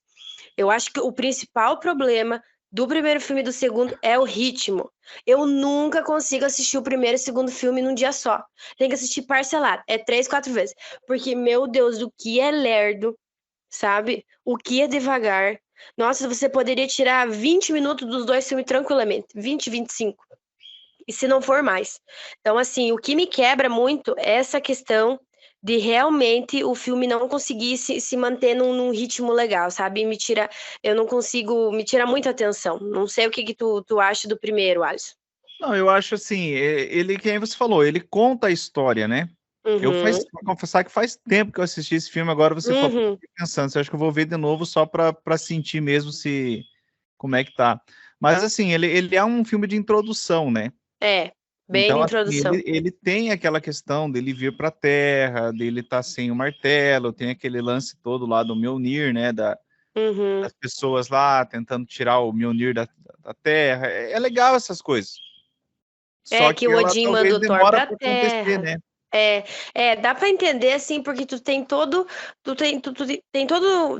Eu acho que o principal problema do primeiro filme e do segundo é o ritmo. Eu nunca consigo assistir o primeiro e o segundo filme num dia só. Tem que assistir parcelado. É 3, 4 vezes. Porque, meu Deus, o que é lerdo, sabe? O que é devagar. Nossa, você poderia tirar 20 minutos dos dois filmes tranquilamente. 20, 25. E se não for mais. Então, assim, o que me quebra muito é essa questão de realmente o filme não conseguir se manter num ritmo legal, sabe? Eu não consigo, me tira muita atenção. Não sei o que tu acha do primeiro, Alisson. Não, eu acho assim, ele, quem você falou, ele conta a história, né? Uhum, Vou confessar que faz tempo que eu assisti esse filme, agora você falou, eu uhum, fiquei pensando, você acha que eu vou ver de novo só para sentir mesmo se como é que tá. Mas assim, ele é um filme de introdução, né? é, bem de Então, assim, introdução. ele tem aquela questão dele vir para a Terra, dele estar sem o martelo, tem aquele lance todo lá do Mjolnir, né? Uhum. Das pessoas lá tentando tirar o Mjolnir da Terra. É legal essas coisas. É Só que que o ela Odin manda talvez o Thor demora pra para acontecer, Terra. né? Dá pra entender assim, porque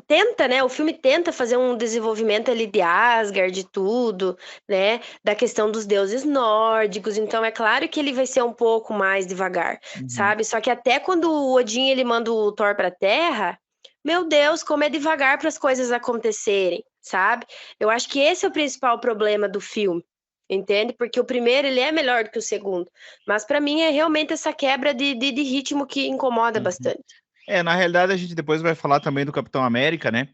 tenta, né? O filme tenta fazer um desenvolvimento ali de Asgard, de tudo, né? Da questão dos deuses nórdicos. Então é claro que ele vai ser um pouco mais devagar, Uhum. sabe? Só que até quando o Odin ele manda o Thor pra Terra, meu Deus, como é devagar para as coisas acontecerem, sabe? Eu acho que esse é o principal problema do filme. Entende? Porque o primeiro ele é melhor do que o segundo. Mas para mim é realmente essa quebra de ritmo que incomoda Uhum. bastante. Na realidade, a gente depois vai falar também do Capitão América, né?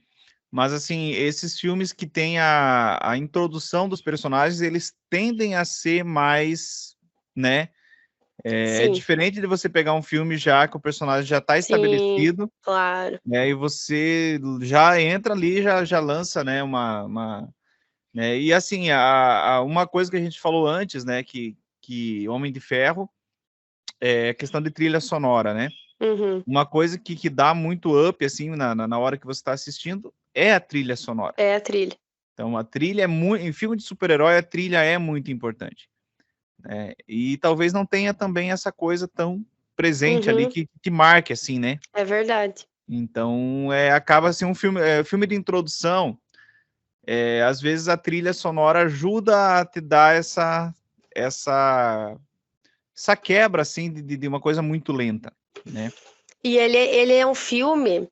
Mas, assim, esses filmes que têm a introdução dos personagens, eles tendem a ser mais, né? É Sim, diferente de você pegar um filme já que o personagem já está sim, estabelecido, claro. né? E você já entra ali, já lança, né? Né? E, assim, uma coisa que a gente falou antes, né? Que Homem de Ferro é questão de trilha sonora, né? Uhum. Uma coisa que dá muito up, assim, na hora que você está assistindo, é a trilha sonora. É a trilha. Então, a trilha é muito. Em filme de super-herói, a trilha é muito importante. Né? E talvez não tenha também essa coisa tão presente ali Uhum. que marque, assim, né? É verdade. Então, acaba assim um filme, filme de introdução. Às vezes a trilha sonora ajuda a te dar essa, essa quebra, assim, de uma coisa muito lenta, né? E ele é um filme.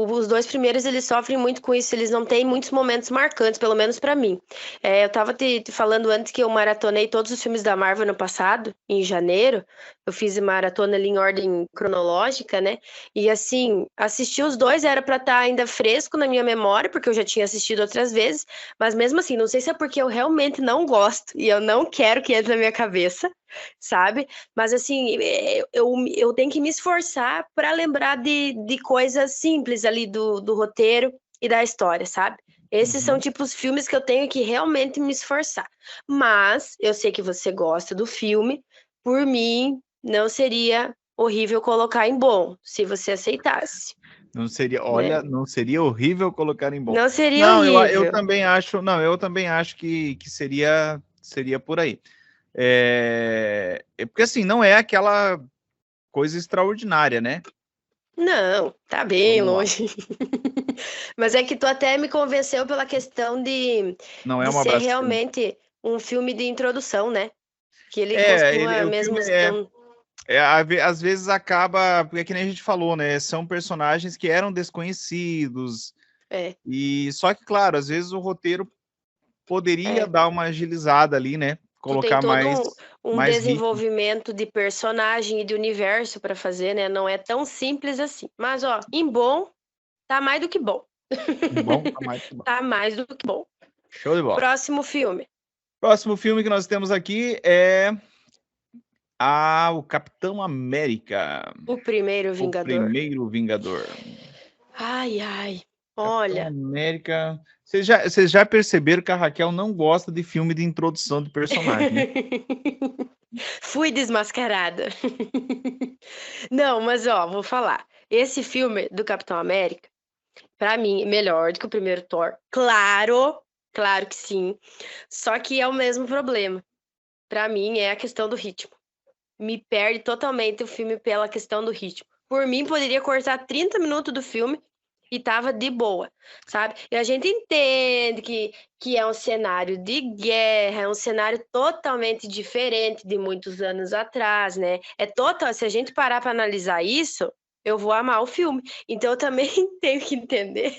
Os dois primeiros eles sofrem muito com isso, eles não têm muitos momentos marcantes, pelo menos pra mim. Eu tava te falando antes que eu maratonei todos os filmes da Marvel no passado, em janeiro. Eu fiz maratona ali em ordem cronológica, né? E assim, assistir os dois era pra estar ainda fresco na minha memória, porque eu já tinha assistido outras vezes, mas mesmo assim, não sei se é porque eu realmente não gosto e eu não quero que entre na minha cabeça, sabe? Mas assim, eu tenho que me esforçar para lembrar de coisas simples ali do roteiro e da história, sabe? Esses são Uhum. tipo os filmes que eu tenho que realmente me esforçar. Mas eu sei que você gosta do filme, por mim, não seria horrível colocar em bom, se você aceitasse, Não seria, né? olha, não seria horrível colocar em bom. Não seria Não, eu horrível. também acho, não, eu também acho que seria por aí. Porque assim, não é aquela coisa extraordinária, né? Não, tá bem Vamos lá. longe. Mas é que tu até me convenceu pela questão Não é de uma ser obra-prima. realmente um filme de introdução, né? Que ele costuma O mesmo filme ser um. às vezes acaba, porque é que nem a gente falou, né? São personagens que eram desconhecidos, É, e só que, claro, às vezes o roteiro poderia é. dar uma agilizada ali, né? Tu tem Colocar todo mais, um mais ritmo. desenvolvimento de personagem e de universo para fazer, né? Não é tão simples assim. Mas, ó, em bom, tá mais do que bom. Em bom, tá mais que bom. Tá mais do que bom. Show de bola. Próximo filme. Próximo filme que nós temos aqui é o Capitão América, O primeiro o Vingador. primeiro Vingador. Ai, ai. Capitão Olha. América. Vocês já perceberam que a Raquel não gosta de filme de introdução de personagem, né? Fui desmascarada. Não, mas ó, vou falar. Esse filme do Capitão América, pra mim, é melhor do que o primeiro Thor. Claro, claro que sim. Só que é o mesmo problema. Pra mim, é a questão do ritmo. Me perde totalmente o filme pela questão do ritmo. Por mim, poderia cortar 30 minutos do filme e tava de boa, sabe? E a gente entende que é um cenário de guerra, é um cenário totalmente diferente de muitos anos atrás, né? Se a gente parar para analisar isso, eu vou amar o filme. Então eu também tenho que entender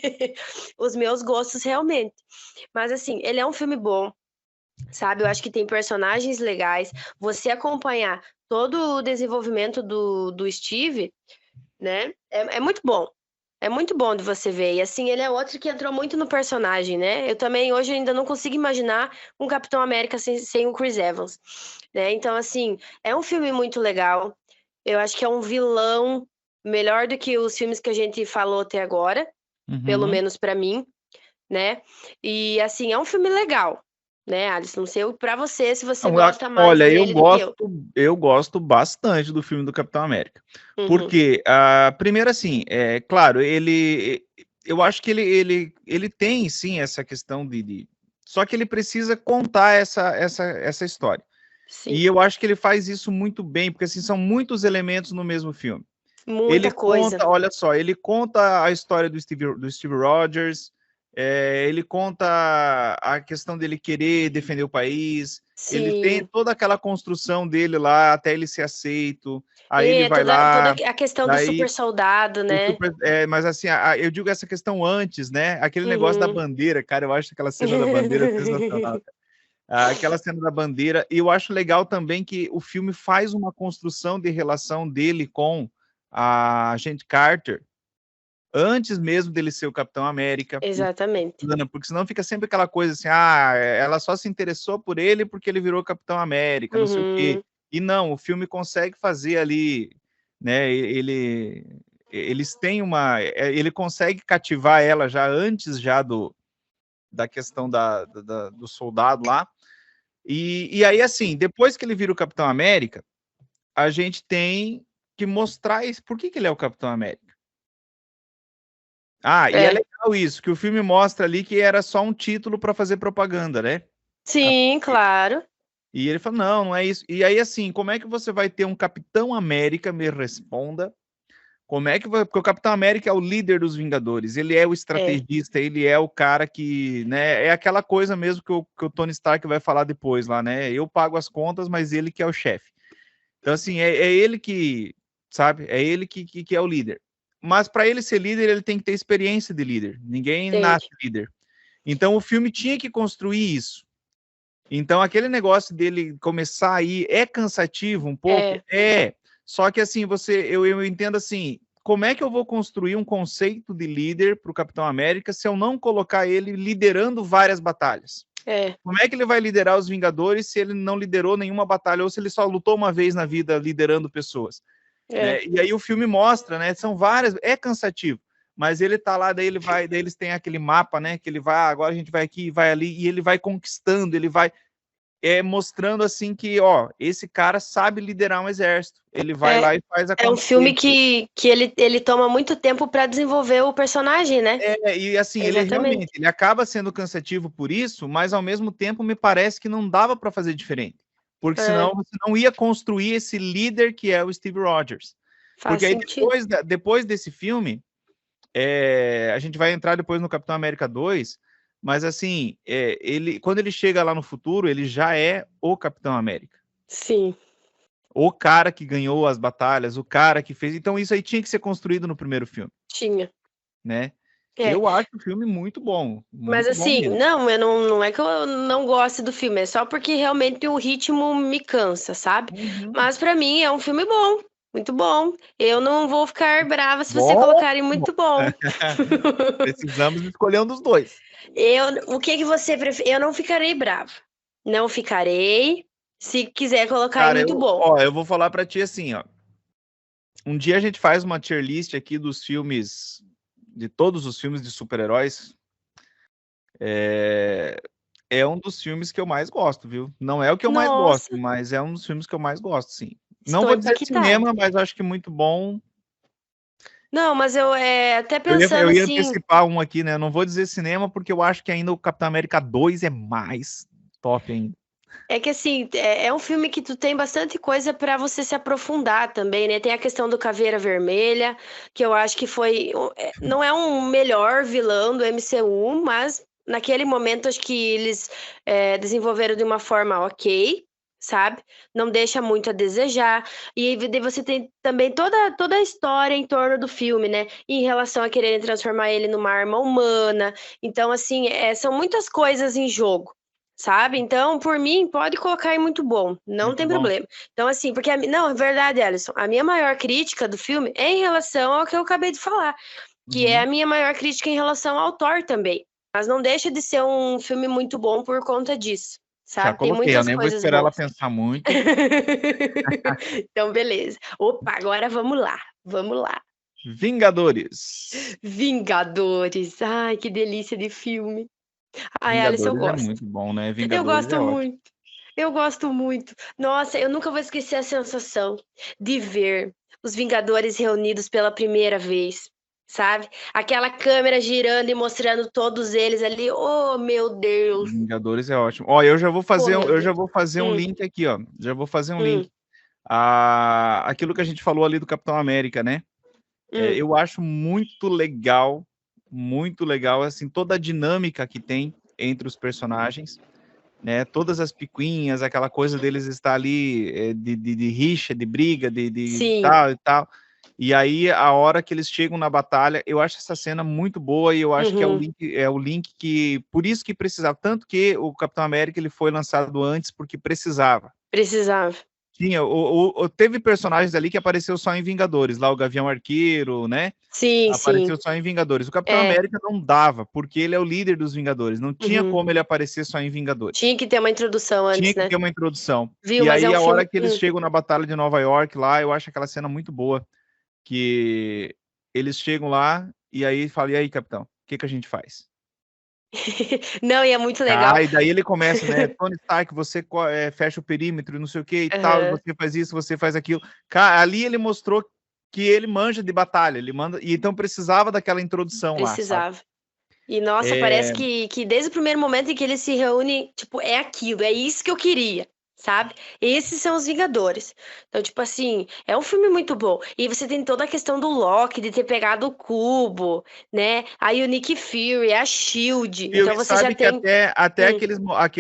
os meus gostos realmente. Mas assim, ele é um filme bom, sabe? Eu acho que tem personagens legais. Você acompanhar todo o desenvolvimento do Steve, né? É muito bom. É muito bom de você ver. E assim, ele é outro que entrou muito no personagem, né? Eu também hoje ainda não consigo imaginar um Capitão América sem o Chris Evans, né? Então, assim, é um filme muito legal. Eu acho que é um vilão melhor do que os filmes que a gente falou até agora, pelo Uhum. menos pra mim, né? E assim, é um filme legal, né, Alisson? Não sei pra você se você Não, gosta mais olha, dele do que eu. eu gosto bastante do filme do Capitão América. Uhum. Porque, primeiro assim, claro, eu acho que ele tem, sim, essa questão só que ele precisa contar essa história. Sim, E eu acho que ele faz isso muito bem, porque, assim, são muitos elementos no mesmo filme. muita Ele coisa. conta, olha só, ele conta a história do Steve Rogers, ele conta a questão dele querer defender o país, ele tem Sim. toda aquela construção dele lá até ele ser aceito, aí ele E é vai toda lá, a questão do super daí soldado, né? mas assim, eu digo essa questão antes, né? Aquele negócio da Uhum. bandeira, cara, eu acho aquela cena da bandeira sensacional. Aquela cena da bandeira, e eu acho legal também que o filme faz uma construção de relação dele com a agente Carter, antes mesmo dele ser o Capitão América, Exatamente. porque senão fica sempre aquela coisa assim, ela só se interessou por ele porque ele virou Capitão América, não sei o quê. Uhum. E não, o filme consegue fazer ali, né, eles têm ele consegue cativar ela já antes já da questão do soldado lá, e aí, assim, depois que ele vira o Capitão América, a gente tem que mostrar isso. Por que ele é o Capitão América? E é É. legal isso, que o filme mostra ali que era só um título para fazer propaganda, né? Sim, claro. E ele fala, não, não é isso. E aí, assim, como é que você vai ter um Capitão América, me responda, como é que vai... Porque o Capitão América é o líder dos Vingadores, ele é o É. estrategista, ele é o cara que, né, é aquela coisa mesmo que o Tony Stark vai falar depois lá, né? Eu pago as contas, mas ele que é o chefe. Então, assim, é ele que, sabe, é ele que é o líder. Mas para ele ser líder, ele tem que ter experiência de líder. Ninguém nasce Tem. líder. Então, o filme tinha que construir isso. Então, aquele negócio dele começar aí é cansativo um pouco? É. É. Só que, assim, eu entendo assim, como é que eu vou construir um conceito de líder para o Capitão América se eu não colocar ele liderando várias batalhas? É. Como é que ele vai liderar os Vingadores se ele não liderou nenhuma batalha, ou se ele só lutou uma vez na vida liderando pessoas? É. Né? E aí o filme mostra, né? São várias, é cansativo, mas ele tá lá, daí ele vai, daí eles têm aquele mapa, né? Que ele vai, agora a gente vai aqui, vai ali, e ele vai conquistando, ele vai mostrando assim que, ó, esse cara sabe liderar um exército. Ele vai É. lá e faz É um filme acontecer. que ele toma muito tempo para desenvolver o personagem, né? E assim, ele Exatamente. realmente, ele acaba sendo cansativo por isso, mas ao mesmo tempo me parece que não dava para fazer diferente, porque senão É. você não ia construir esse líder que é o Steve Rogers. Faz Porque aí sentido. depois desse filme, a gente vai entrar depois no Capitão América 2, mas assim, quando ele chega lá no futuro, ele já é o Capitão América. Sim. O cara que ganhou as batalhas, o cara que fez. Então isso aí tinha que ser construído no primeiro filme, Tinha. né? É. Eu acho o filme Mas muito bom assim, mesmo. não é que eu não goste do filme, é só porque realmente o ritmo me cansa, sabe? Uhum. Mas pra mim é um filme bom, muito bom. Eu não vou ficar brava se você Bom, colocar em muito bom. precisamos escolher um dos dois. O que que você prefere? Eu não ficarei brava. Não ficarei. Se quiser colocar em Cara, muito bom. eu vou falar pra ti assim, ó. Um dia a gente faz uma tier list aqui dos filmes, de todos os filmes de super-heróis. É um dos filmes que eu mais gosto, viu? Não é o que eu mais gosto, Nossa, mas é um dos filmes que eu mais gosto, sim. Não estou vou dizer impactada. cinema, mas acho que muito bom. Não, mas eu até Eu ia, pensando eu ia assim, antecipar um aqui, né? Eu não vou dizer cinema, porque eu acho que ainda o Capitão América 2 é mais top ainda. é que assim, é um filme que tu tem bastante coisa pra você se aprofundar também, né? Tem a questão do Caveira Vermelha, que eu acho que não é um melhor vilão do MCU, mas naquele momento acho que eles desenvolveram de uma forma ok, sabe? Não deixa muito a desejar. E aí daí você tem também toda a história em torno do filme, né? Em relação a quererem transformar ele numa arma humana. Então, assim, são muitas coisas em jogo. sabe? Então, por mim, pode colocar aí muito bom, não Muito tem bom. problema. Então, assim, porque, não, é verdade, Alisson, a minha maior crítica do filme é em relação ao que eu acabei de falar, que é Uhum. a minha maior crítica em relação ao Thor também. Mas não deixa de ser um filme muito bom por conta disso, Já sabe? Tem coloquei, eu muitas nem vou coisas esperar ela boas. pensar muito. Então, beleza. Opa, agora vamos lá. Vamos lá. Vingadores. Vingadores. Ai, que delícia de filme. Ai, Alice, eu Vingadores é gosto. muito bom, né? Eu Vingadores é gosto ótimo. muito. Eu gosto muito. Nossa, eu nunca vou esquecer a sensação de ver os Vingadores reunidos pela primeira vez, sabe? Aquela câmera girando e mostrando todos eles ali. Oh, meu Deus. Vingadores é ótimo. Ó, eu já vou Oh, fazer, meu eu já Deus. vou fazer um Hum, link aqui, ó. Já vou fazer um hum, link. Aquilo que a gente falou ali do Capitão América, né? hum. Eu acho muito legal, assim, toda a dinâmica que tem entre os personagens, né? Todas as picuinhas, aquela coisa deles estar ali de rixa, de briga, de Sim. tal e tal. E aí, a hora que eles chegam na batalha, eu acho essa cena muito boa e eu acho que Uhum. é o link que, por isso que precisava, tanto que o Capitão América ele foi lançado antes porque precisava. Precisava. Tinha, teve personagens ali que apareceu só em Vingadores, lá o Gavião Arqueiro, né? Sim, sim. Apareceu só em Vingadores. O Capitão É. América não dava, porque ele é o líder dos Vingadores. Não tinha Uhum. como ele aparecer só em Vingadores. Tinha que ter uma introdução Tinha antes, que né? ter uma introdução. Viu? E Mas é aí, um a hora filme. que eles chegam na Batalha de Nova York, lá, eu acho aquela cena muito boa. Que eles chegam lá e aí fala, e aí, capitão, o que que a gente faz? Não, e é muito legal. E daí ele começa, né? Tony Stark, você fecha o perímetro, não sei o que e tal, Aham. você faz isso, você faz aquilo. Cara, ali ele mostrou que ele manja de batalha, ele manda, e então precisava daquela introdução lá, sabe? Precisava. E, nossa, parece É, que desde o primeiro momento em que eles se reúnem, tipo, é aquilo, é isso que eu queria, sabe? Esses são os Vingadores. Então, tipo assim, é um filme muito bom. E você tem toda a questão do Loki, de ter pegado o cubo, né? Aí o Nick Fury, a Shield. Então e você já sabe que tem. até Hum,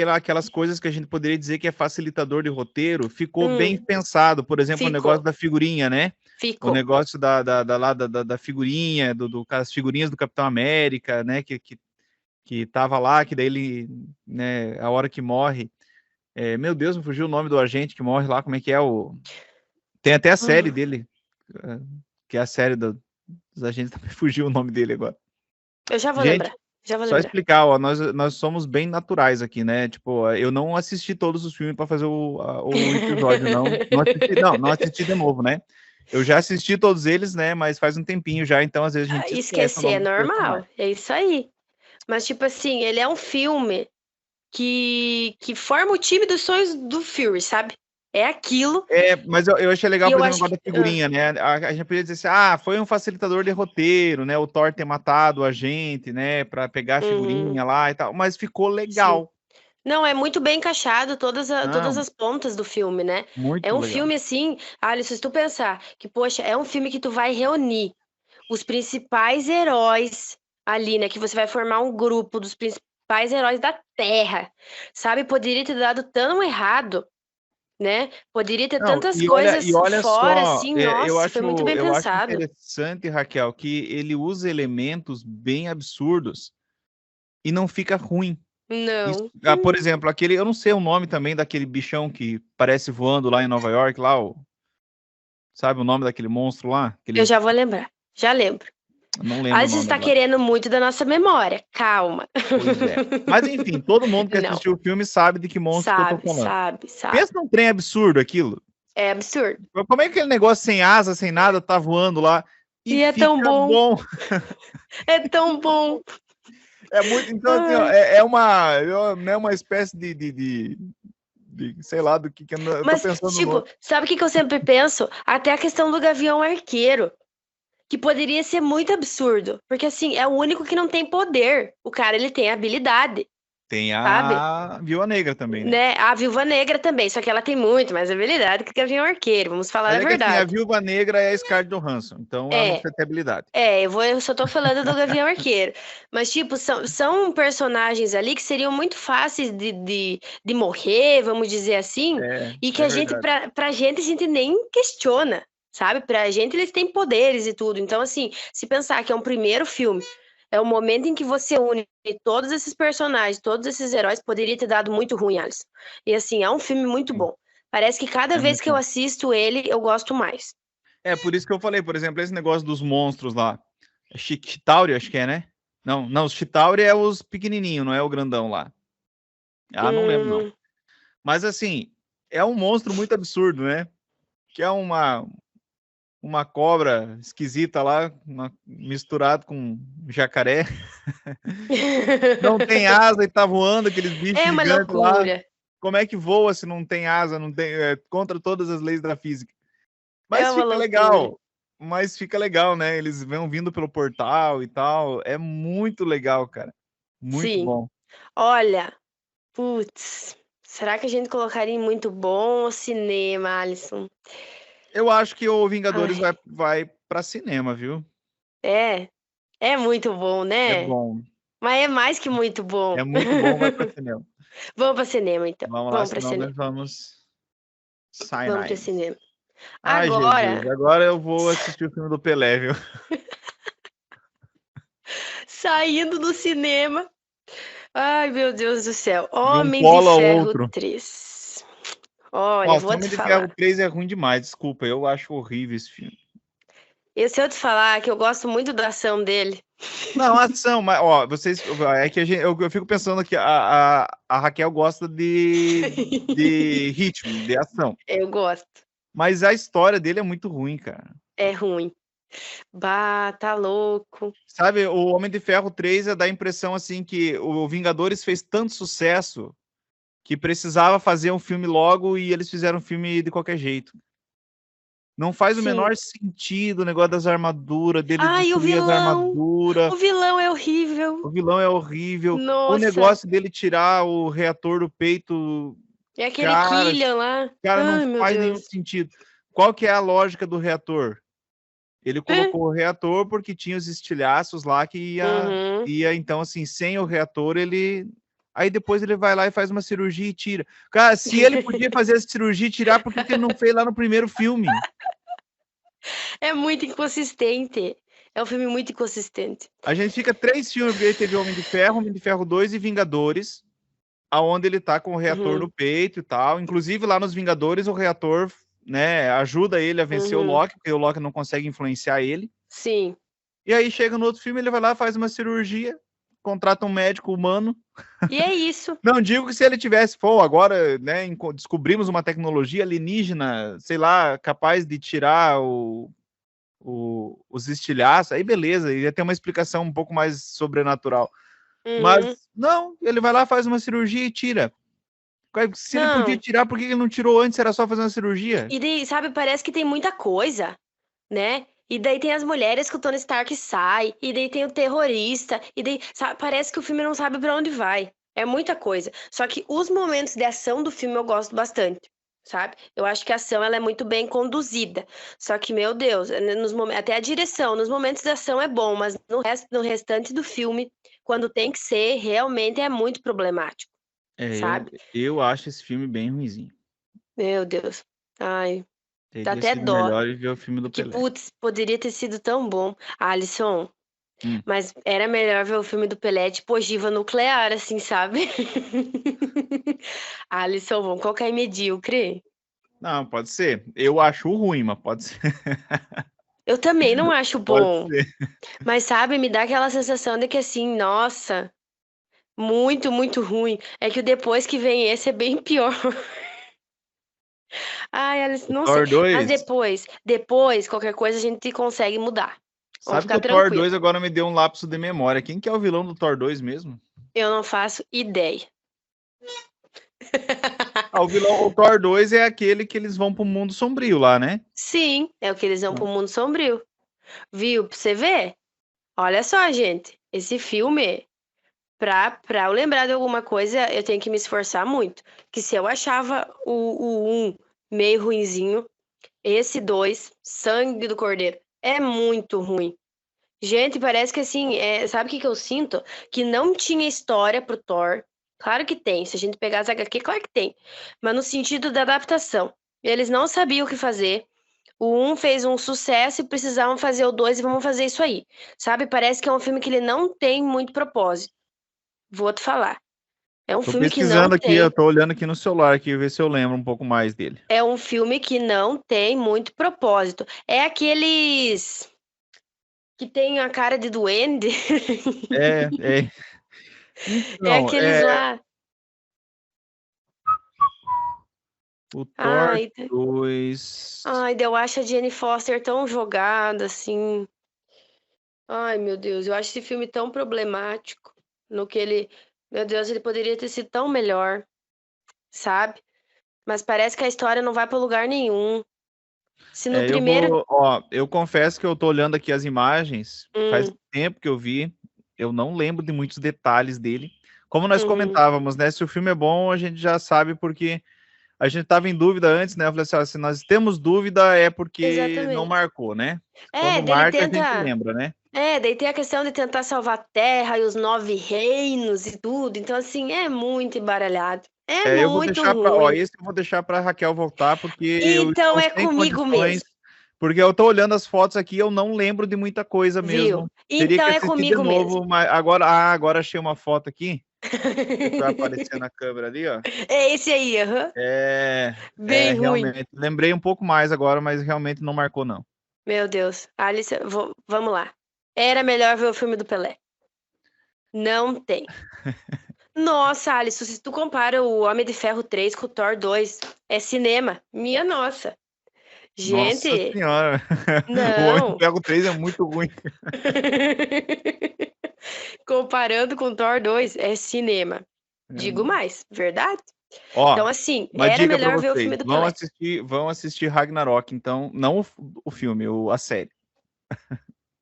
aquelas coisas que a gente poderia dizer que é facilitador de roteiro, ficou bem hum, pensado. Por exemplo, o negócio ficou, da figurinha, né? O ficou. negócio da figurinha, as figurinhas do Capitão América, né? Que tava lá, que daí ele, né, a hora que morre. Meu Deus, me fugiu o nome do agente que morre lá, como é que é o. Tem até a série Hum, dele, que é a série dos agentes, também fugiu o nome dele agora. eu já vou Gente, lembrar. Já vou só lembrar. explicar, ó, nós somos bem naturais aqui, né? Tipo, eu não assisti todos os filmes para fazer o episódio, não assisti de novo, né? Eu já assisti todos eles, né? Mas faz um tempinho já, então às vezes a gente esquece o Esquecer é nome dos normal, personagens. é isso aí. Mas, tipo assim, ele é um filme que forma o time dos sonhos do Fury, sabe? É aquilo. Mas eu achei E legal, por eu exemplo, acho agora que. da figurinha, né? A gente podia dizer assim, foi um facilitador de roteiro, né? O Thor ter matado a gente, né? Para pegar a Uhum, figurinha lá e tal, mas ficou sim. legal. Não, é muito bem encaixado todas Não, as pontas do filme, né? É muito um legal. filme assim, Alisson, se tu pensar que, poxa, é um filme que tu vai reunir os principais heróis ali, né? Que você vai formar um grupo dos principais heróis da Terra, sabe? Poderia ter dado tão errado, né? Poderia ter Não, tantas e coisas olha fora, só, assim, nossa, foi muito bem eu acho pensado. interessante, Raquel, que ele usa elementos bem absurdos e não fica ruim. Isso, Não. por exemplo, aquele, eu não sei o nome também daquele bichão que parece voando lá em Nova York, lá, sabe o nome daquele monstro lá? Eu Aquele, já vou lembrar. Já lembro. não lembro o Alice nome está agora. querendo muito da nossa memória. Calma. Pois é. Mas enfim, todo mundo que Não. assistiu o filme sabe de que monstro que eu tô Sabe, falando. sabe, sabe. Pensa num trem absurdo aquilo. É absurdo. Como é que aquele negócio sem asa, sem nada, tá voando lá e E é tão fica bom. bom? É tão bom. É muito. Então, assim, ó, Ai. não é uma espécie sei lá, do que eu tô Mas, pensando tipo, no. sabe o que que eu sempre penso? Até a questão do Gavião Arqueiro. Que poderia ser muito absurdo. Porque, assim, é o único que não tem poder. O cara, ele tem habilidade, Tem sabe? a Viúva Negra também, né? Né? A Viúva Negra também. Só que ela tem muito mais habilidade que o Gavião Arqueiro. Vamos falar Mas a é que assim, a verdade. Viúva Negra é a Scarlett Johansson, então ela não É, precisa ter habilidade. eu só tô falando do Gavião Arqueiro. Mas, tipo, são personagens ali que seriam muito fáceis de morrer, vamos dizer assim, e que É a gente, verdade. pra gente, a gente nem questiona, sabe? Pra gente, eles têm poderes e tudo. Então, assim, se pensar que é um primeiro filme, É o momento em que você une todos esses personagens, todos esses heróis, poderia ter dado muito ruim, Alisson. E assim, é um filme muito Sim, bom. Parece que cada é vez muito que eu bom. assisto ele, eu gosto mais. É por isso que eu falei, por exemplo, esse negócio dos monstros lá. É Chitauri, acho que é, né? Não, os Chitauri é os pequenininhos, não é o grandão lá. Ah, não lembro não. Hum, Mas assim, é um monstro muito absurdo, né? Que é uma cobra esquisita lá, misturado com jacaré. Não tem asa e tá voando aqueles bichos é uma gigantes lá. loucura. Como é que voa se não tem asa, não tem, contra todas as leis da física? É Mas uma fica loucura. legal. Mas fica legal, né? Eles vão vindo pelo portal e tal. É muito legal, cara. Muito Sim. bom. Olha, putz, será que a gente colocaria em muito bom o cinema, Alisson? Eu acho que o Vingadores Ai, vai para cinema, viu? é, é muito bom, É né? bom. Mas é mais que muito bom. É muito bom, vai para cinema. Vamos para cinema, então. Vamos lá, Vamos para senão cinema. nós vamos Vamos para cyanide. cinema. Ai, Jesus, Agora, agora eu vou assistir o filme do Pelé, viu? saindo do cinema. Ai, meu Deus do céu. De um Homem de polo ao Ferro outro. 3. Olha, Nossa, vou te Homem de Ferro falar. 3 é ruim demais, desculpa, eu acho horrível esse filme. E se eu te falar que eu gosto muito da ação dele? Não, ação, mas, ó, vocês. É que eu fico pensando que a Raquel gosta de ritmo, de ação. Eu gosto. Mas a história dele é muito ruim, cara. É ruim. Bah, tá louco. Sabe, o Homem de Ferro 3 dá a impressão, assim, que o Vingadores fez tanto sucesso que precisava fazer um filme logo e eles fizeram um filme de qualquer jeito. Não faz o Sim. menor sentido o negócio das armaduras, dele Ai, o destruir as vilão. armaduras. O vilão é horrível. O vilão é horrível. O Nossa. negócio dele tirar o reator do peito, É aquele cara, Killian lá. cara, não Ai, meu faz nenhum Deus. sentido. Qual que é a lógica do reator? Ele É. colocou o reator porque tinha os estilhaços lá que Uhum. ia então assim, sem o reator ele aí depois ele vai lá e faz uma cirurgia e tira. Cara, se ele podia fazer essa cirurgia e tirar, por que que ele não fez lá no primeiro filme? É muito inconsistente. É um filme muito inconsistente. A gente fica 3 filmes, porque aí teve Homem de Ferro 2 e Vingadores, aonde ele tá com o reator Uhum. no peito e tal. Inclusive lá nos Vingadores o reator, né, ajuda ele a vencer o Uhum. Loki, porque o Loki não consegue influenciar ele. Sim. E aí chega no outro filme, ele vai lá, faz uma cirurgia, contrata um médico humano. E é isso. Não digo que se ele tivesse, pô, agora, né, descobrimos uma tecnologia alienígena, sei lá, capaz de tirar os estilhaços, aí beleza, ia ter uma explicação um pouco mais sobrenatural. Mas Uhum. não, ele vai lá, faz uma cirurgia e tira. Se ele podia Não. tirar, por que ele não tirou antes? Era só fazer uma cirurgia. E daí, sabe, parece que tem muita coisa, né? E daí tem as mulheres que o Tony Stark sai, e daí tem o terrorista, e daí, sabe, parece que o filme não sabe pra onde vai. É muita coisa. Só que os momentos de ação do filme eu gosto bastante, sabe? Eu acho que a ação ela é muito bem conduzida. Só que, meu Deus, até a direção, nos momentos de ação é bom, mas no restante do filme, quando tem que ser, realmente é muito problemático, É, sabe? eu acho esse filme bem ruinzinho. Meu Deus. Ai, dá Teria até sido dó. melhor ver o filme do Que, Pelé. putz, poderia ter sido tão bom. Alisson, Hum. mas era melhor ver o filme do Pelé, tipo, ogiva nuclear, assim, sabe? Alisson, vamos colocar em medíocre. Não, pode ser. Eu acho ruim, mas pode ser. Eu também não acho Pode bom, ser. mas sabe, me dá aquela sensação de que assim, nossa, muito, muito ruim. É que o depois que vem esse é bem pior. Ai, Alisson, O não sei. Thor Mas 2. depois, qualquer coisa a gente consegue mudar. Vamos Sabe que ficar o Thor tranquilo. 2 agora me deu um lapso de memória. Quem que é o vilão do Thor 2 mesmo? Eu não faço ideia. Ah, o Thor 2 é aquele que eles vão pro mundo sombrio lá, né? Sim, é o que eles vão pro mundo sombrio. Viu? Pra você ver? Olha só, gente. Esse filme, pra eu lembrar de alguma coisa, eu tenho que me esforçar muito. Que se eu achava o 1 meio ruinzinho, esse 2, Sangue do Cordeiro, é muito ruim. Gente, parece que assim, sabe o que eu sinto? Que não tinha história pro Thor. Claro que tem. Se a gente pegar as HQ, claro que tem. Mas no sentido da adaptação. Eles não sabiam o que fazer. O 1 fez um sucesso e precisavam fazer o 2 e vamos fazer isso aí. Sabe? Parece que é um filme que ele não tem muito propósito. Vou te falar. É um Tô filme que não pesquisando aqui, eu tem. tô olhando aqui no celular aqui, ver se eu lembro um pouco mais dele. É um filme que não tem muito propósito. É aqueles que tem a cara de duende. É. É Então, aqueles lá. o Thor Ai, 2. eu acho a Jane Foster tão jogada assim. Ai, meu Deus, eu acho esse filme tão problemático. No que ele. Meu Deus, ele poderia ter sido tão melhor, sabe? Mas parece que a história não vai para lugar nenhum. Se no Eu primeiro. vou, ó, eu confesso que eu tô olhando aqui as imagens, faz Hum, tempo que eu vi, eu não lembro de muitos detalhes dele. Como nós uhum, comentávamos, né? Se o filme é bom, a gente já sabe porque a gente estava em dúvida antes, né? Eu falei assim, ó, se nós temos dúvida é porque não exatamente. marcou, né? É, Quando dele marca, a gente tenta. lembra, né? É, daí tem a questão de tentar salvar a Terra e os 9 reinos e tudo. Então, assim, é muito embaralhado. É Eu vou muito deixar para, ó, ruim. esse eu vou deixar para Raquel voltar porque eu Então estou é sem comigo condições, mesmo, porque eu tô olhando as fotos aqui, eu não lembro de muita coisa viu? mesmo. Teria Então que é assistir de comigo mesmo. novo, mas agora achei uma foto aqui. Que vai aparecer na câmera ali, ó. É esse aí, aham. Bem ruim. Realmente. Lembrei um pouco mais agora, mas realmente não marcou, não. Meu Deus. Alice, vamos lá. Era melhor ver o filme do Pelé. Não tem. Nossa, Alice, se tu compara o Homem de Ferro 3 com o Thor 2, é cinema. Minha nossa. Nossa Gente, senhora. O Homem de não. Ferro 3 é muito ruim. Comparando com Thor 2, é cinema. Digo mais, verdade? Ó, Então, assim, uma era dica para melhor ver o vocês. filme do Pelé. Vão assistir Ragnarok, então, não o filme, a série.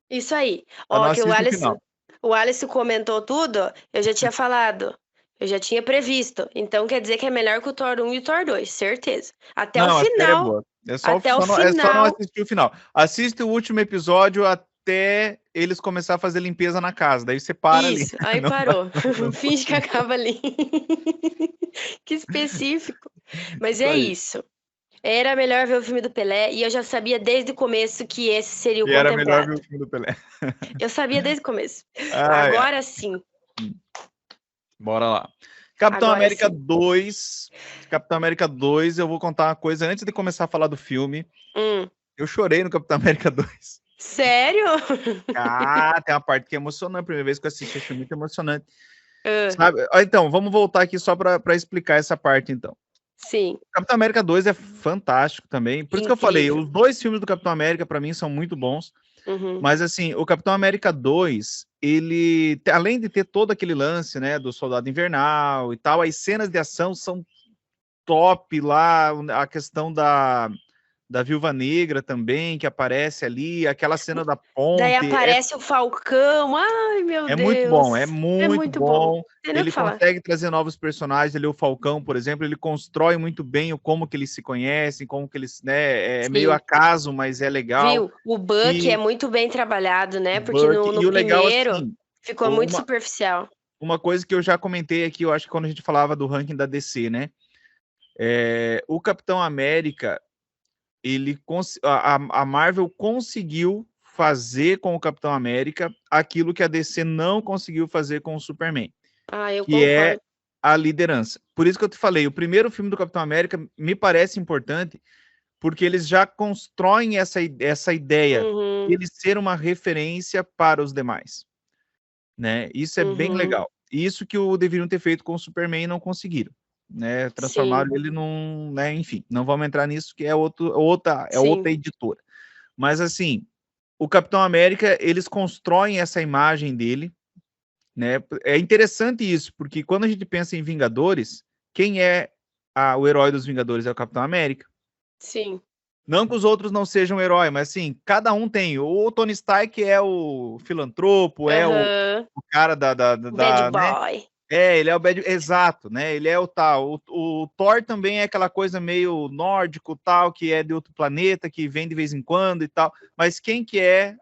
Isso aí. Só não Ó, que assiste o final. o Alice comentou tudo, eu já tinha falado. Eu já tinha previsto. Então quer dizer que é melhor que o Thor 1 e o Thor 2, certeza. Até o Não, a série é final. boa. Até o É só não final. assistir o final. Assiste o último episódio até eles começar a fazer limpeza na casa. Daí você para ali. Isso, aí Não dá, parou. não Finge que continua. acaba ali. Que específico. Mas Isso é aí. isso. Era melhor ver o filme do Pelé e eu já sabia desde o começo que esse seria o E era melhor ver contemplado. o filme do Pelé. Eu sabia desde o começo. Ai, ai. Agora sim. Bora lá. Capitão Agora América sim. 2. Capitão América 2, eu vou contar uma coisa antes de começar a falar do filme. Hum. Eu chorei no Capitão América 2. Sério? Ah, tem uma parte que é emocionante. A primeira vez que eu assisti, achei muito emocionante. Ah, Sabe? Então, vamos voltar aqui só para explicar essa parte, então. sim, Capitão América 2 é fantástico também. Por isso que eu falei, incrível. os dois filmes do Capitão América, para mim, são muito bons. Uhum. Mas, assim, o Capitão América 2, ele, além de ter todo aquele lance, né, do Soldado Invernal e tal, as cenas de ação são top lá, a questão da Viúva Negra também, que aparece ali, aquela cena da Daí ponte, aparece o Falcão. Ai, meu é muito bom, é Deus. É muito muito bom. Não bom. tem nem o que Ele falar. consegue trazer novos personagens, o Falcão, por exemplo, ele constrói muito bem o como que eles se conhecem, como que eles, né, é meio Sim. acaso, mas é legal. Viu? O Buck é E muito bem trabalhado, o né? Porque Buck, no e o legal, primeiro assim, ficou muito uma, superficial. uma coisa que eu já comentei aqui, eu acho que quando a gente falava do ranking da DC, né? O Capitão América, a Marvel conseguiu fazer com o Capitão América aquilo que a DC não conseguiu fazer com o Superman, Ah, eu que é concordo. a liderança. Por isso que eu te falei, o primeiro filme do Capitão América me parece importante, porque eles já constroem essa ideia de Uhum, ele ser uma referência para os demais, né? Isso é bem uhum. legal. Isso que o deveriam ter feito com o Superman e não conseguiram, né? Sim, Transformaram ele num, né? Enfim, não vamos entrar nisso, que é sim, outra editora. Mas assim, o Capitão América, eles constroem essa imagem dele, né? É interessante isso, porque quando a gente pensa em Vingadores, quem é o herói dos Vingadores é o Capitão América. sim. Não que os outros não sejam herói, mas assim, cada um tem. O Tony Stark é o filantropo, é Aham. o cara Bad né? boy. Ele é o bad, exato, né? Ele é o tal. O Thor também é aquela coisa meio nórdico, tal, que é de outro planeta, que vem de vez em quando e tal. Mas quem que é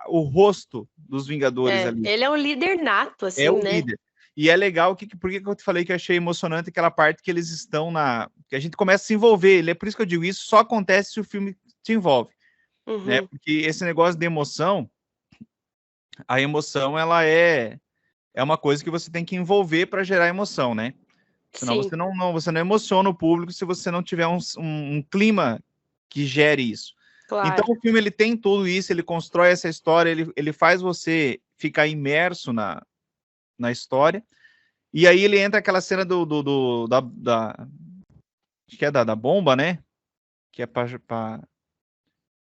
o rosto dos Vingadores É, ali? ele é um líder nato, É assim, o né? líder. E é legal, por que eu te falei que eu achei emocionante aquela parte que eles estão que a gente começa a se envolver. É por isso que eu digo, isso só acontece se o filme te envolve, né? Uhum. Porque esse negócio de emoção, a emoção, ela é uma coisa que você tem que envolver para gerar emoção, né? Senão Sim, você não emociona o público se você não tiver um clima que gere isso. Então claro. o filme ele tem tudo isso, ele constrói essa história, ele faz você ficar imerso na história. E aí ele entra aquela cena acho que é da bomba, né? Que é para Isso,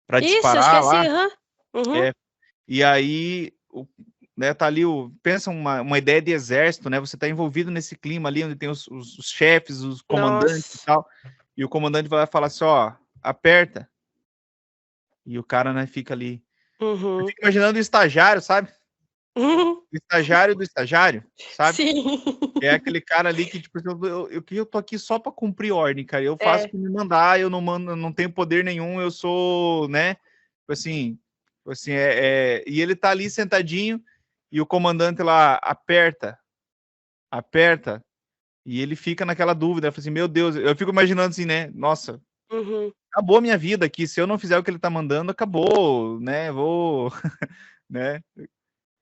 acho que é disparar assim, lá. aham. Uhum. E aí, né, tá ali, pensa uma ideia de exército, né? Você tá envolvido nesse clima ali, onde tem os chefes, os comandantes e Nossa. tal. E o comandante vai falar assim, ó, aperta. E o cara, né, fica ali. Eu Uhum. fico imaginando o estagiário, sabe? Uhum. O estagiário do estagiário, sabe? Sim. É aquele cara ali que, tipo, eu tô aqui só para cumprir ordem, cara. Eu faço o É. que me mandar, eu não mando, não tenho poder nenhum, eu sou, né? Assim, e ele tá ali sentadinho e o comandante lá aperta, aperta, e ele fica naquela dúvida, eu falo assim, meu Deus, eu fico imaginando assim, né? Nossa, Uhum. acabou a minha vida aqui, se eu não fizer o que ele tá mandando, acabou, né? Vou, né?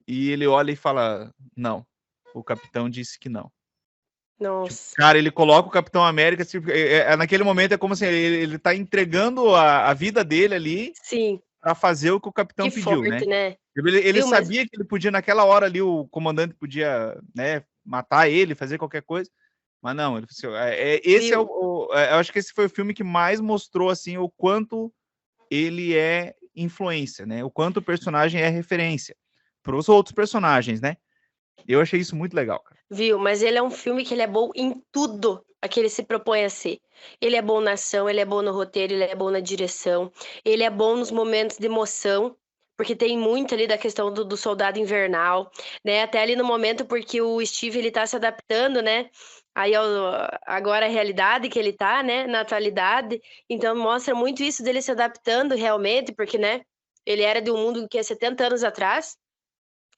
E ele olha e fala, não, o capitão disse que não. Tipo, Nossa. cara, ele coloca o Capitão América, tipo, naquele momento é como se ele tá entregando a vida dele ali Sim. para fazer o que o capitão Que pediu, né? forte, né? Ele Viu, mas sabia que ele podia, naquela hora ali, o comandante podia, né, matar ele, fazer qualquer coisa, mas não, ele assim, esse é viu? eu acho que esse foi o filme que mais mostrou, assim, o quanto ele é influência, né? O quanto o personagem é referência para os outros personagens, né? Eu achei isso muito legal, cara. Viu? Mas ele é um filme que ele é bom em tudo a que ele se propõe a ser. Ele é bom na ação, ele é bom no roteiro, ele é bom na direção, ele é bom nos momentos de emoção, porque tem muito ali da questão do soldado invernal, né? Até ali no momento porque o Steve ele tá se adaptando, né? Aí agora a realidade que ele tá, né? Na atualidade. Então mostra muito isso dele se adaptando realmente, porque, né? Ele era de um mundo que é 70 anos atrás,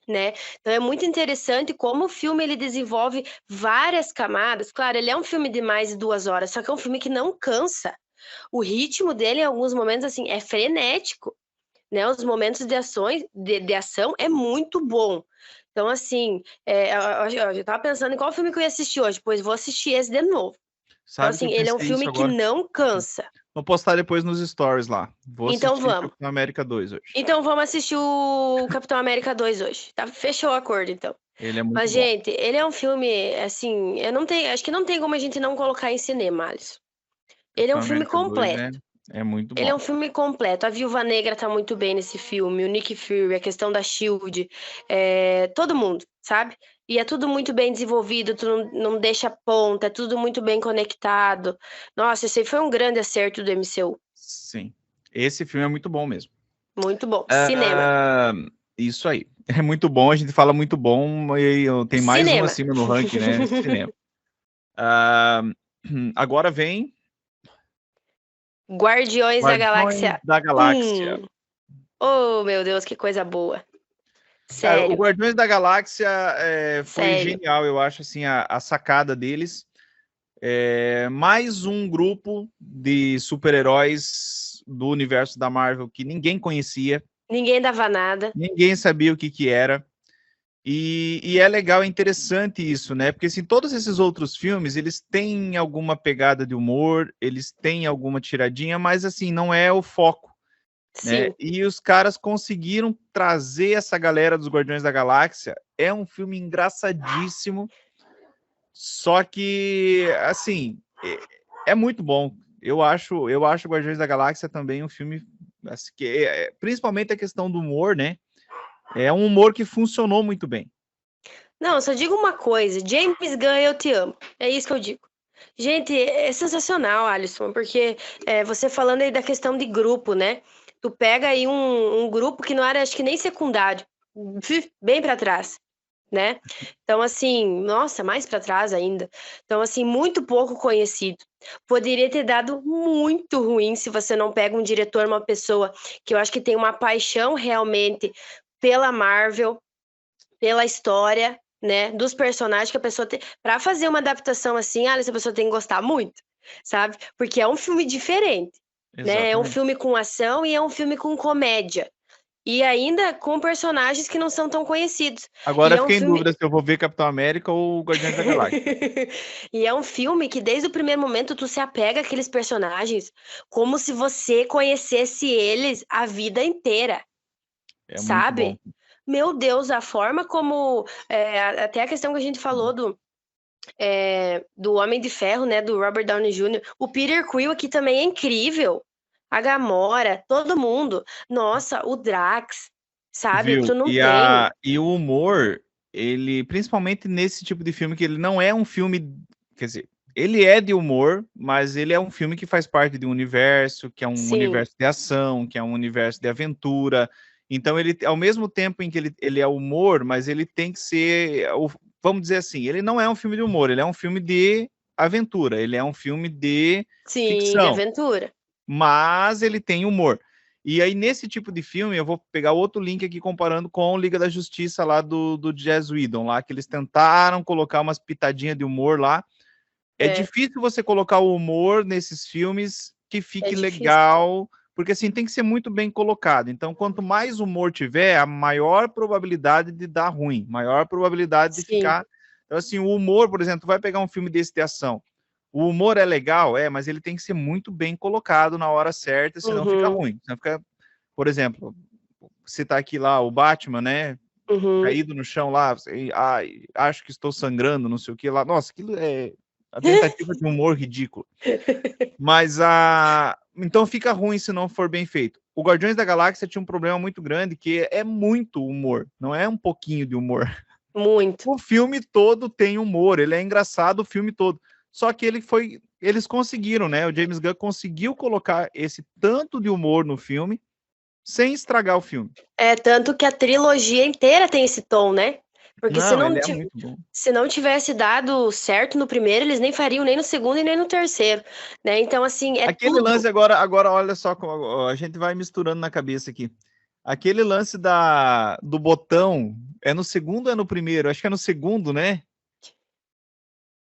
né? Então é muito interessante como o filme ele desenvolve várias camadas. Claro, ele é um filme de mais de 2 horas, só que é um filme que não cansa. O ritmo dele, em alguns momentos, assim, é frenético, né? Os momentos de ações, de ação é muito bom. Então, assim, eu tava pensando em qual filme que eu ia assistir hoje, pois vou assistir esse de novo. Então, Sabe que assim, eu ele é um pensei isso filme que agora? não cansa. Vou postar depois nos stories lá. Vou Então assistir vamos. Capitão América 2 hoje. Então vamos assistir o Capitão América 2 hoje. Tá? Fechou o acordo, então. Ele é muito Mas, bom. gente, ele é um filme, assim, eu não tenho, acho que não tem como a gente não colocar em cinema, Alisson. Ele é um Capitão filme América 2 completo. é muito Ele é bom. um filme completo. A Viúva Negra tá muito bem nesse filme, o Nick Fury, a questão da Shield, todo mundo, sabe? E é tudo muito bem desenvolvido, tu não deixa ponta, é tudo muito bem conectado. Nossa, esse aí foi um grande acerto do MCU. Sim. Esse filme é muito bom mesmo. Muito bom. Cinema. Ah, isso aí. É muito bom, a gente fala muito bom e tem mais um Cinema. acima no ranking, né? Cinema. Ah, agora vem Guardiões da Guardiões Galáxia da Galáxia. 1. Oh, meu Deus, que coisa boa. Cara, o Sério, Guardiões da Galáxia foi sério. genial, eu acho, assim, a sacada deles. Mais um grupo de super-heróis do universo da Marvel que ninguém conhecia, Ninguém dava nada. ninguém sabia o que era. E é legal, é interessante isso, né? Porque assim, todos esses outros filmes, eles têm alguma pegada de humor, eles têm alguma tiradinha, mas assim, não é o foco, né? Sim. E os caras conseguiram trazer essa galera dos Guardiões da Galáxia. É um filme engraçadíssimo, só que assim, é muito bom. Eu acho Guardiões da Galáxia também um filme assim, que principalmente a questão do humor, né? É um humor que funcionou muito bem. Não, eu só digo uma coisa. James Gunn, eu te amo. É isso que eu digo. Gente, é sensacional, Alisson, porque você falando aí da questão de grupo, né? Tu pega aí um grupo que não era, acho que nem secundário, bem pra trás, né? Então, assim, nossa, mais pra trás ainda. Então, assim, muito pouco conhecido. Poderia ter dado muito ruim se você não pega um diretor, uma pessoa que eu acho que tem uma paixão realmente pela Marvel, pela história, né, dos personagens que a pessoa tem. Para fazer uma adaptação assim, Alice, a pessoa tem que gostar muito, sabe? Porque é um filme diferente. né? É um Exatamente. filme com ação e é um filme com comédia. E ainda com personagens que não são tão conhecidos. Agora E eu é um fiquei em filme. dúvida se eu vou ver Capitão América ou Guardiões da Galáxia. E é um filme que desde o primeiro momento tu se apega àqueles personagens como se você conhecesse eles a vida inteira, É muito bom. sabe? Meu Deus, a forma como. Até a questão que a gente falou do Homem de Ferro, né? Do Robert Downey Jr. O Peter Quill aqui também é incrível. A Gamora, todo mundo. Nossa, o Drax, sabe? Tu Viu? não E, tem. e o humor, ele, principalmente nesse tipo de filme, que ele não é um filme, quer dizer, ele é de humor, mas ele é um filme que faz parte de um universo, que é um Sim, universo de ação, que é um universo de aventura. Então, ele, ao mesmo tempo em que ele é humor, mas ele tem que ser, vamos dizer assim, ele não é um filme de humor, ele é um filme de aventura, ele é um filme de sim, de ficção, aventura. mas ele tem humor. E aí, nesse tipo de filme, eu vou pegar outro link aqui comparando com Liga da Justiça lá do Joss Whedon, lá, que eles tentaram colocar umas pitadinhas de humor lá. É É, difícil você colocar o humor nesses filmes que é fique difícil. legal, porque assim tem que ser muito bem colocado. Então, quanto mais humor tiver, a maior probabilidade de dar ruim, maior probabilidade de Sim. ficar. Então, assim, o humor, por exemplo, tu vai pegar um filme desse de ação. O humor é legal, mas ele tem que ser muito bem colocado na hora certa, senão fica Uhum, ruim. Senão fica, por exemplo, citar aqui lá o Batman, né? uhum. Caído no chão lá, ai, acho que estou sangrando, não sei o que lá. Nossa, aquilo é a tentativa de humor ridículo. Mas então fica ruim se não for bem feito. O Guardiões da Galáxia tinha um problema muito grande, que é muito humor, não é um pouquinho de humor. Muito. O filme todo tem humor, ele é engraçado o filme todo. Só que eles conseguiram, né? O James Gunn conseguiu colocar esse tanto de humor no filme sem estragar o filme. É tanto que a trilogia inteira tem esse tom, né? Porque Não, ele é muito bom. se não tivesse dado certo no primeiro, eles nem fariam nem no segundo e nem no terceiro, né? Então, assim, é Aquele tudo. lance agora olha só, a gente vai misturando na cabeça aqui. Aquele lance do botão, é no segundo ou é no primeiro? Acho que é no segundo, né?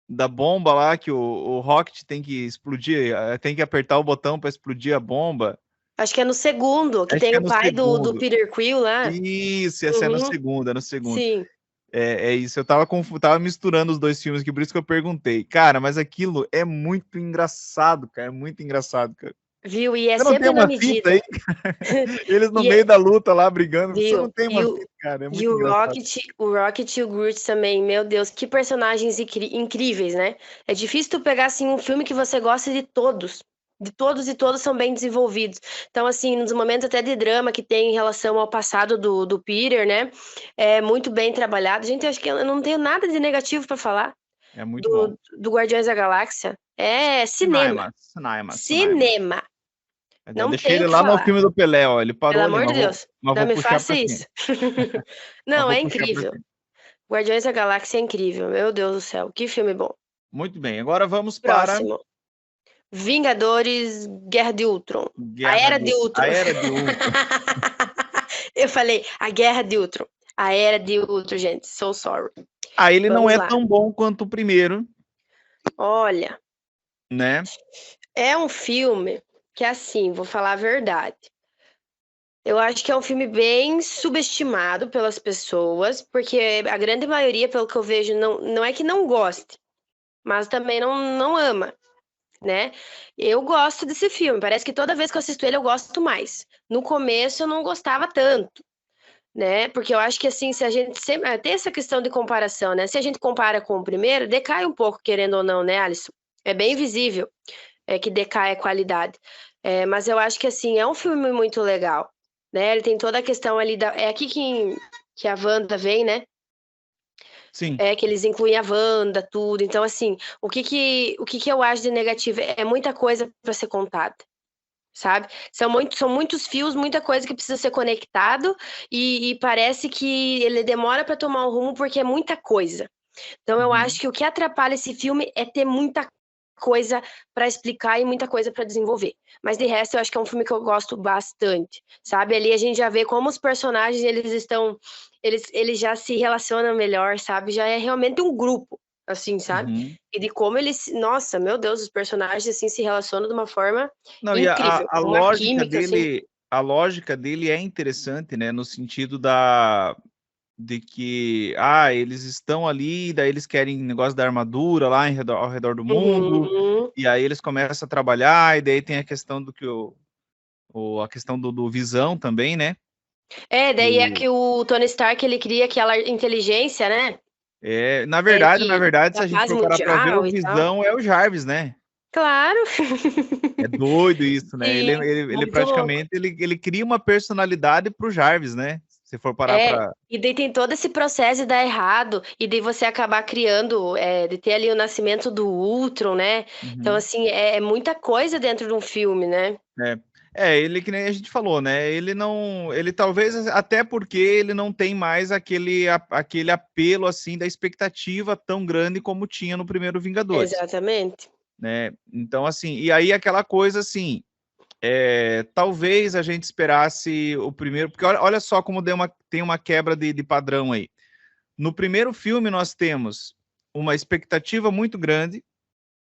Da bomba lá que o Rocket tem que explodir, tem que apertar o botão para explodir a bomba. Acho que é no segundo, que Acho que tem é o no pai do segundo. Peter Quill lá. Isso, esse é no Uhum, segundo, é no segundo. sim. É isso, eu tava misturando os dois filmes aqui, por isso que eu perguntei. Cara, mas aquilo é muito engraçado, cara, é muito engraçado, cara. Viu? E é Você não tem sempre na uma fita aí? medida. Eles no E, meio da luta lá brigando, você não viu? tem uma fita, cara, é E muito engraçado. O Rocket e o Groot também, meu Deus, que personagens incríveis, né? É difícil tu pegar assim um filme que você gosta de todos. De todos e todos são bem desenvolvidos. Então, assim, nos momentos até de drama que tem em relação ao passado do Peter, né? É muito bem trabalhado. Gente, eu acho que eu não tenho nada de negativo para falar É muito bom. do Guardiões da Galáxia. É cinema. Cinema. Cinema. Eu Não deixei tem o ele que lá no falar. filme do Pelé, ó, ele Pelo parou ali, amor de Deus, mas não vou me puxar faça pra cima. isso. Mas Não, vou é puxar pra incrível. cima. Guardiões da Galáxia é incrível. Meu Deus do céu, que filme bom. Muito bem, agora vamos para Próximo. Vingadores Guerra de Ultron. A Era de A Ultron. Era de Ultron. Eu falei, a Guerra de Ultron. A Era de Ultron, gente. So sorry. Ele não Vamos é lá. tão bom quanto o primeiro, Olha, né? é um filme que, assim, vou falar a verdade. Eu acho que é um filme bem subestimado pelas pessoas, porque a grande maioria, pelo que eu vejo, não é que não goste, mas também não ama, né? Eu gosto desse filme, parece que toda vez que eu assisto ele eu gosto mais. No começo eu não gostava tanto, né? Porque eu acho que assim, se a gente sempre tem essa questão de comparação, né? Se a gente compara com o primeiro, decai um pouco, querendo ou não, né, Alisson? É bem visível que decai a qualidade. Mas eu acho que assim, é um filme muito legal, né? Ele tem toda a questão ali é aqui que a Wanda vem, né? Sim. É que eles incluem a Wanda, tudo. Então, assim, o que que eu acho de negativo? É muita coisa para ser contada, sabe? São muitos fios, muita coisa que precisa ser conectado e parece que ele demora para tomar um rumo porque é muita coisa. Então, eu Uhum. acho que o que atrapalha esse filme é ter muita coisa para explicar e muita coisa para desenvolver. Mas de resto, eu acho que é um filme que eu gosto bastante, sabe? Ali a gente já vê como os personagens eles já se relacionam melhor, sabe? Já é realmente um grupo. assim, sabe? Uhum. E de como eles, nossa, meu Deus, os personagens assim se relacionam de uma forma Não, e incrível, uma química assim. a lógica dele é interessante, né, no sentido de que, eles estão ali, daí eles querem negócio da armadura lá ao redor do mundo, Uhum. e aí eles começam a trabalhar, e daí tem a questão do que a questão do Visão também, né? Daí é que o Tony Stark ele cria aquela inteligência, né? Na De verdade, se da a gente paz for parar para ver, o mundial e tal. Visão é o Jarvis, né? Claro. É doido isso, né? Sim, Ele muito louco. praticamente ele cria uma personalidade pro Jarvis, né? Se for parar para. E daí tem todo esse processo de dar errado, e daí você acabar criando, de ter ali o nascimento do Ultron, né? Então, Uhum. assim, é muita coisa dentro de um filme, né? Ele que nem a gente falou, né? Ele não, ele talvez até porque ele não tem mais aquele apelo assim da expectativa tão grande como tinha no primeiro Vingadores, Exatamente. né? Então assim, e aí aquela coisa assim, talvez a gente esperasse o primeiro, porque olha só como tem uma quebra de padrão aí. No primeiro filme nós temos uma expectativa muito grande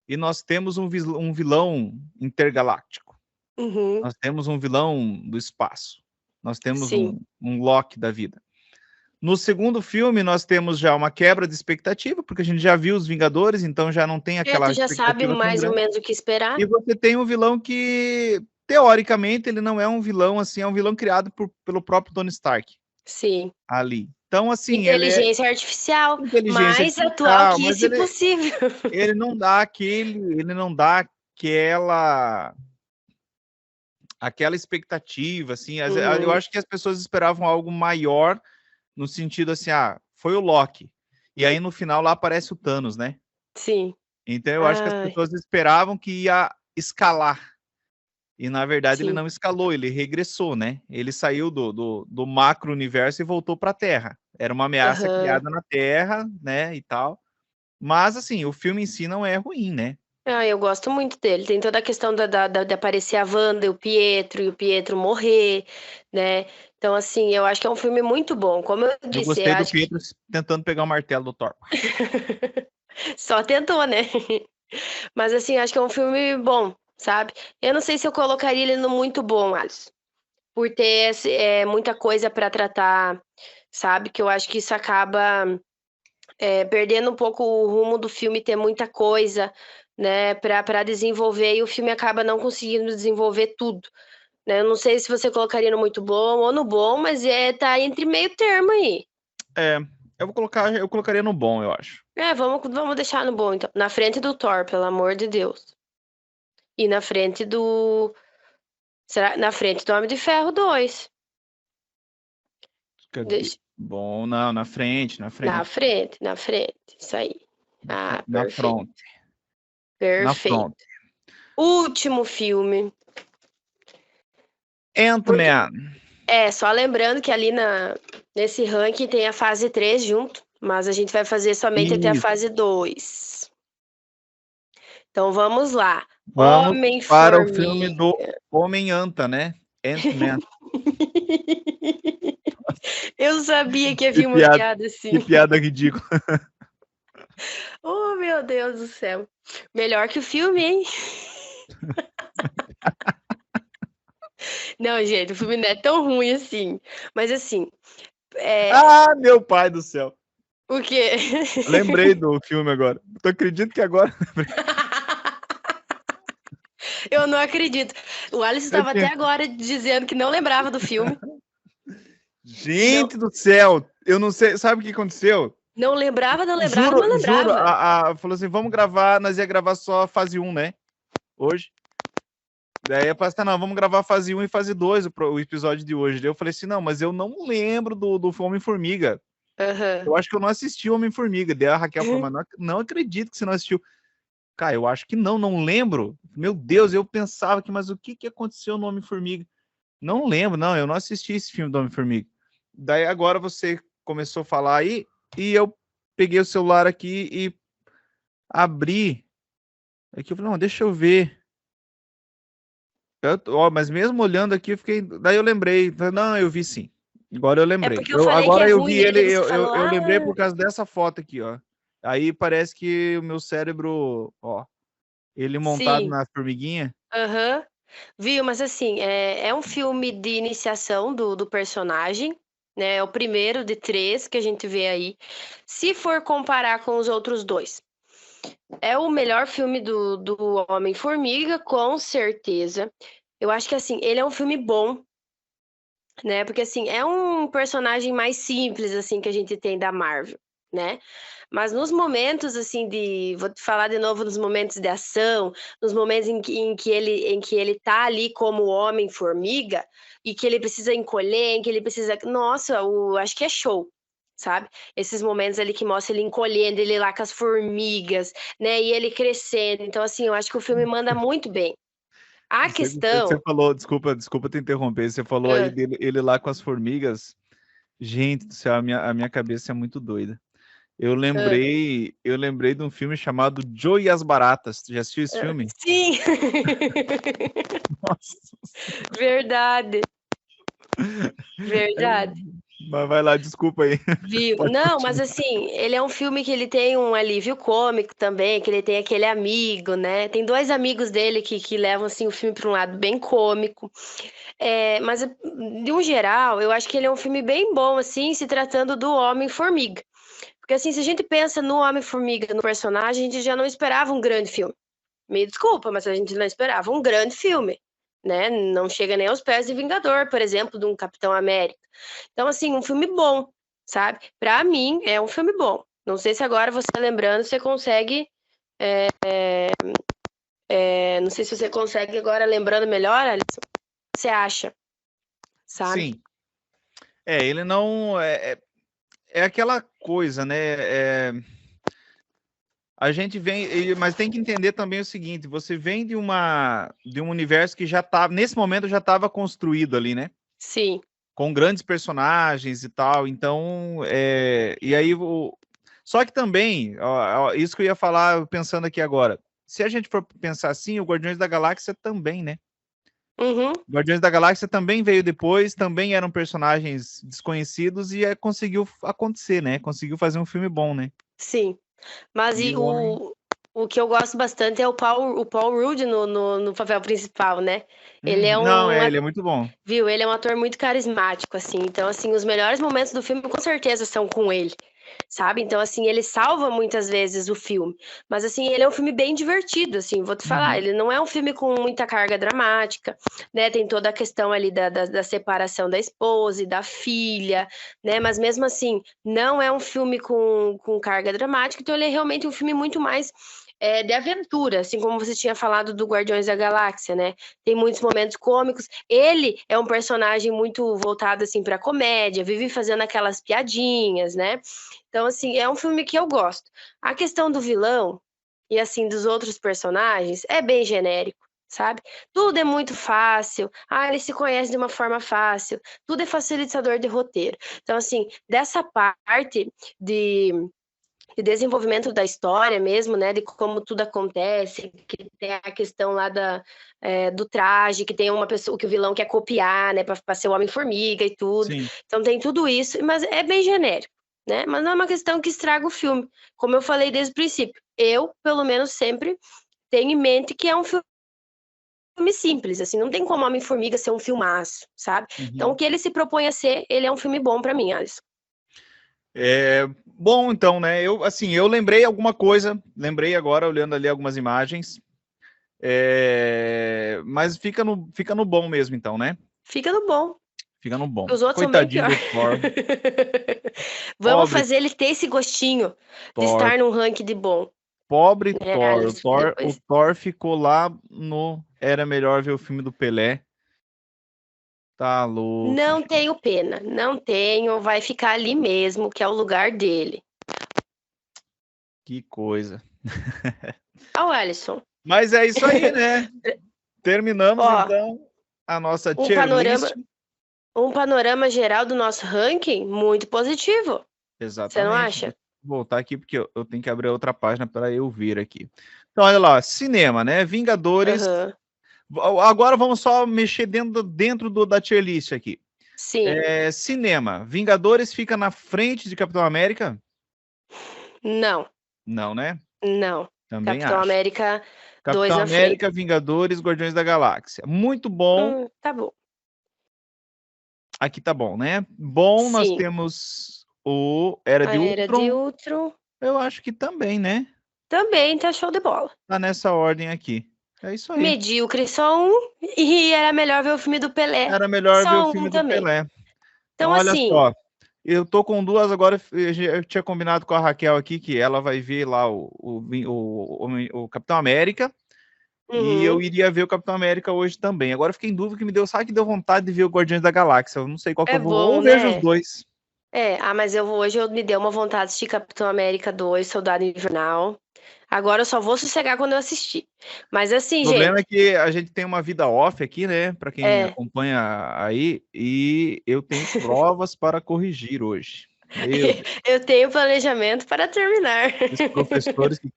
e nós temos um vilão intergaláctico. Uhum. Nós temos um vilão do espaço. Nós temos Sim. um Loki da vida. No segundo filme, nós temos já uma quebra de expectativa, porque a gente já viu os Vingadores, então já não tem aquela Tu já sabe expectativa tão mais ou grande. menos o que esperar. E você tem um vilão que, teoricamente, ele não é um vilão assim, é um vilão criado pelo próprio Tony Stark Sim. ali. Então, assim, ele é Inteligência artificial, inteligência mais atual artificial, que mas isso impossível. ele não dá aquela expectativa, assim, eu Uhum. acho que as pessoas esperavam algo maior, no sentido assim, foi o Loki, e aí no final lá aparece o Thanos, né? Sim. Então eu acho que as Ai, pessoas esperavam que ia escalar, e na verdade ele sim. não escalou, ele regressou, né? Ele saiu do macro-universo e voltou para a Terra. Era uma ameaça Aham. criada na Terra, né, e tal. Mas, assim, o filme em si não é ruim, né? Eu gosto muito dele. Tem toda a questão de aparecer a Wanda e o Pietro morrer, né? Então, assim, eu acho que é um filme muito bom. Como eu Eu disse, eu gostei do acho que Pietro tentando pegar o martelo do Thor. só tentou, né? Mas, assim, eu acho que é um filme bom, sabe? Eu não sei se eu colocaria ele no muito bom, Alisson, por ter muita coisa para tratar, sabe? Que eu acho que isso acaba perdendo um pouco o rumo do filme, ter muita coisa, né, para desenvolver, e o filme acaba não conseguindo desenvolver tudo, né? Eu não sei se você colocaria no muito bom ou no bom, mas tá entre meio termo aí. É, eu colocaria no bom, eu acho. Vamos deixar no bom, então. Na frente do Thor, pelo amor de Deus. E na frente do. Será? Na frente do Homem de Ferro 2. Cadê? Deixa. Bom, não, na frente, Na frente. Isso aí. na Perfeito. front, na Perfeito. front. Último filme. Porque Ant-Man. só lembrando que ali nesse ranking tem a fase 3 junto, mas a gente vai fazer somente até a Isso. fase 2. Então vamos lá. Vamos para o filme Homem-Formiga. do Homem-Anta, né? Ant-Man. Eu sabia que Que havia uma piada, piada assim. que piada ridícula. Oh, meu Deus do céu. Melhor que o filme, hein? Não, gente, o filme não é tão ruim assim. Mas assim, Meu pai do céu. o quê? Lembrei do filme agora. Tu acredita que agora? Eu não acredito. O Alisson Eu estava até tinha- agora dizendo que não lembrava do filme. Não, Gente do céu, eu não sei, sabe o que aconteceu? não lembrava, não lembrava, não Juro, lembrava. falou assim, vamos gravar, nós ia gravar só a fase 1, né? Hoje. Daí eu falei assim, não, vamos gravar fase 1 e fase 2, o episódio de hoje. Daí eu falei assim, não, mas eu não lembro do Homem-Formiga. Aham. Eu acho que eu não assisti Homem-Formiga. Daí a Raquel falou, mas não acredito que você não assistiu. Cara, eu acho que não lembro. Meu Deus, eu pensava que, mas o que aconteceu no Homem-Formiga? Não lembro, não, eu não assisti esse filme do Homem-Formiga. Daí agora você começou a falar aí, e eu peguei o celular aqui e abri. Aqui eu falei, não, deixa eu ver. Mas mesmo olhando aqui, eu fiquei. Daí eu lembrei. Não, eu vi sim. Agora eu É lembrei. porque eu falei que é Agora eu ruim, vi daí ele, você falou, eu lembrei por causa dessa foto aqui, ó. Aí parece que o meu cérebro, ó, ele montado Sim, na formiguinha. aham. Viu? Mas assim, é um filme de iniciação do personagem, né? É o primeiro de três que a gente vê aí. Se for comparar com os outros dois, é o melhor filme do Homem-Formiga, com certeza. Eu acho que assim, ele é um filme bom, né? Porque assim, é um personagem mais simples assim que a gente tem da Marvel, né? Mas nos momentos assim vou te falar de novo nos momentos de ação, nos momentos em que ele tá ali como Homem-Formiga e que ele precisa encolher, em que ele precisa, nossa, acho que é show. Sabe? Esses momentos ali que mostra ele encolhendo, ele lá com as formigas, né? E ele crescendo. Então, assim, eu acho que o filme manda muito bem. A Você questão. falou, desculpa te interromper, você falou aí Ah, dele, ele lá com as formigas. Gente do céu, a minha cabeça é muito doida. Eu ah, lembrei, eu lembrei de um filme chamado Joe e as Baratas. Tu já assistiu esse filme? sim! Nossa. Verdade, verdade. Mas vai lá, desculpa aí. Viu? Pode Não, mas continuar. assim, ele é um filme que ele tem um alívio cômico também, que ele tem aquele amigo, né? Tem dois amigos dele que levam assim, o filme para um lado bem cômico. Mas, de um geral, eu acho que ele é um filme bem bom, assim, se tratando do Homem-Formiga. Porque, assim, se a gente pensa no Homem-Formiga, no personagem, a gente já não esperava um grande filme. Me desculpa, mas a gente não esperava um grande filme, né? Não chega nem aos pés de Vingador, por exemplo, de um Capitão América. Então, assim, um filme bom, sabe? Pra mim, é um filme bom. Não sei se agora você lembrando, você consegue. Não sei se você consegue agora lembrando melhor, Alisson. O que você acha, sabe? Sim. Ele não. É aquela coisa, né? A gente vem. Mas tem que entender também o seguinte: você vem de um universo que já tá. Nesse momento já estava construído ali, né? Sim. Com grandes personagens e tal. Então, e aí só que também, ó, isso que eu ia falar pensando aqui agora. Se a gente for pensar assim, o Guardiões da Galáxia também, né? Uhum, O Guardiões da Galáxia também veio depois, também eram personagens desconhecidos e conseguiu acontecer, né? Conseguiu fazer um filme bom, né? sim. Mas E o homem. o que eu gosto bastante é o Paul Rudd no papel principal, né? Ele é Não, um ele é muito bom. Viu? Ele é um ator muito carismático, assim. Então, assim, os melhores momentos do filme com certeza são com ele, sabe? Então, assim, ele salva muitas vezes o filme. Mas, assim, ele é um filme bem divertido, assim, vou te falar. Uhum. Ele não é um filme com muita carga dramática, né? Tem toda a questão ali da separação da esposa e da filha, né? Mas, mesmo assim, não é um filme com carga dramática. Então, ele é realmente um filme muito mais. De aventura, assim como você tinha falado do Guardiões da Galáxia, né? Tem muitos momentos cômicos. Ele é um personagem muito voltado assim para comédia, vive fazendo aquelas piadinhas, né? Então assim, é um filme que eu gosto. A questão do vilão e assim dos outros personagens é bem genérico, sabe? Tudo é muito fácil. Ah, ele se conhece de uma forma fácil. Tudo é facilitador de roteiro. Então assim, dessa parte de desenvolvimento da história mesmo, né? De como tudo acontece, que tem a questão lá do traje, que tem uma pessoa que o vilão quer copiar, né? Para ser o Homem-Formiga e tudo. Sim. Então tem tudo isso, mas é bem genérico, né? Mas não é uma questão que estraga o filme. Como eu falei desde o princípio, eu, pelo menos, sempre tenho em mente que é um filme simples, assim, não tem como Homem-Formiga ser um filmaço, sabe? Então, o Uhum. que ele se propõe a ser, ele é um filme bom para mim, Alisson. Bom, então, né? Eu lembrei alguma coisa, lembrei agora, olhando ali algumas imagens. Mas fica no bom mesmo, então, né? Fica no bom. Fica no bom. Os outros são bem Coitadinho pior. do Thor. Vamos Pobre fazer ele ter esse gostinho de Thor. estar num ranking de bom, Pobre né, Thor. O Alisson? Thor, o Depois. Thor ficou lá no. Era melhor ver o filme do Pelé. Tá louco, Não gente. tenho pena, não tenho, vai ficar ali mesmo, que é o lugar dele. Que coisa. Ó, Alisson, Mas é isso aí, né? Terminamos ó, então a nossa um tier list. panorama, um panorama geral do nosso ranking muito positivo. Você não Exatamente. acha? Deixa eu voltar aqui porque eu tenho que abrir outra página para eu vir aqui. Então, olha lá, cinema, né? Vingadores. Aham. Agora vamos só mexer dentro da tier list aqui. Sim. Cinema. Vingadores fica na frente de Capitão América? Não. Não, né? Não. Também Capitão acho. América 2 Capitão na frente. América, Vingadores, Guardiões da Galáxia. Muito bom. Tá bom. Aqui tá bom, né? Bom, nós Sim. temos o Era A de Era de Ultron. Ultron Eu acho que também, né? também tá show de bola. Tá nessa ordem aqui. É isso aí. Medíocre só um, e era melhor ver o filme do Pelé. Era melhor ver o Só um filme do também. Pelé. Então, Então, olha assim, só. Eu tô com duas agora. Eu tinha combinado com a Raquel aqui que ela vai ver lá o Capitão América. E eu iria ver o Capitão América hoje também. Agora eu fiquei em dúvida que me deu, sabe que deu vontade de ver o Guardiões da Galáxia. Eu não sei qual que é eu vou. bom, Ou vejo os né? dois. Mas hoje me deu uma vontade de assistir Capitão América 2, Soldado Invernal. Agora eu só vou sossegar quando eu assistir. Mas O assim, problema é gente, que a gente tem uma vida off aqui, né? Para quem é, acompanha aí, e eu tenho provas para corrigir hoje. Meu Deus. eu tenho planejamento para terminar. Os professores que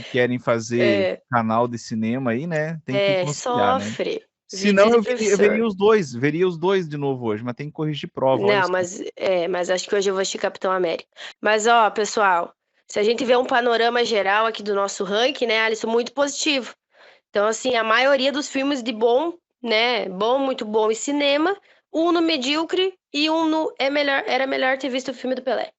querem fazer É, canal de cinema aí, né? Tem que conciliar, né? sofre. Se Vida não, de eu professor. veria os dois de novo hoje, mas tem que corrigir prova, olha Não, só. mas acho que hoje eu vou assistir Capitão América. Mas, ó, pessoal, se a gente vê um panorama geral aqui do nosso ranking, né, Alisson, muito positivo. Então, assim, a maioria dos filmes de bom, né, bom, muito bom em cinema, um no medíocre e um no era melhor ter visto o filme do Pelé.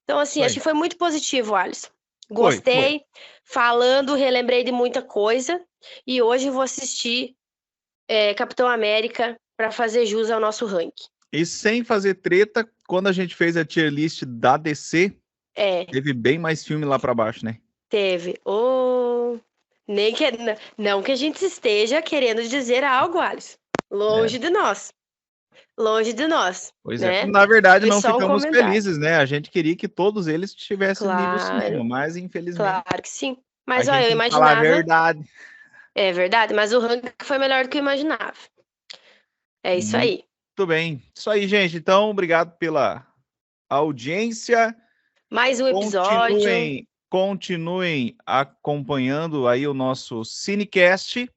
Então, assim, Isso acho aí. que foi muito positivo, Alisson. Foi. Gostei, falando, relembrei de muita coisa e hoje eu vou assistir Capitão América para fazer jus ao nosso ranking. E sem fazer treta, quando a gente fez a tier list da DC, É, teve bem mais filme lá para baixo, né? teve. Nem que, não que a gente esteja querendo dizer algo, Alisson. É. Longe de nós. Longe de nós, Pois é. né? Na verdade, Foi não só um ficamos comentário. felizes, né? A gente queria que todos eles estivessem no nível cinema, Claro, mas infelizmente claro que sim. a Mas, ó, gente eu tem que falar a imaginava, verdade. é verdade, mas o ranking foi melhor do que eu imaginava. É isso Muito aí. bem. Isso aí, gente. Então, obrigado pela audiência. Mais um episódio. Continuem acompanhando aí o nosso Cinecast.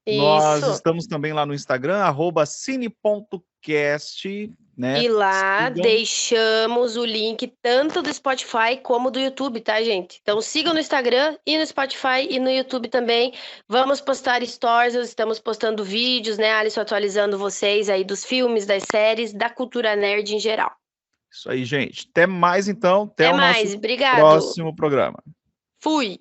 Nós Isso. estamos também lá no Instagram, @cine.cast, né? E lá Sigam. deixamos o link tanto do Spotify como do YouTube, tá, gente? Então sigam no Instagram e no Spotify e no YouTube também. Vamos postar stories, estamos postando vídeos, né, Alisson, atualizando vocês aí dos filmes, das séries, da cultura nerd em geral. Isso aí, gente. Até mais então. Até Até o nosso mais, obrigado. próximo programa. Fui.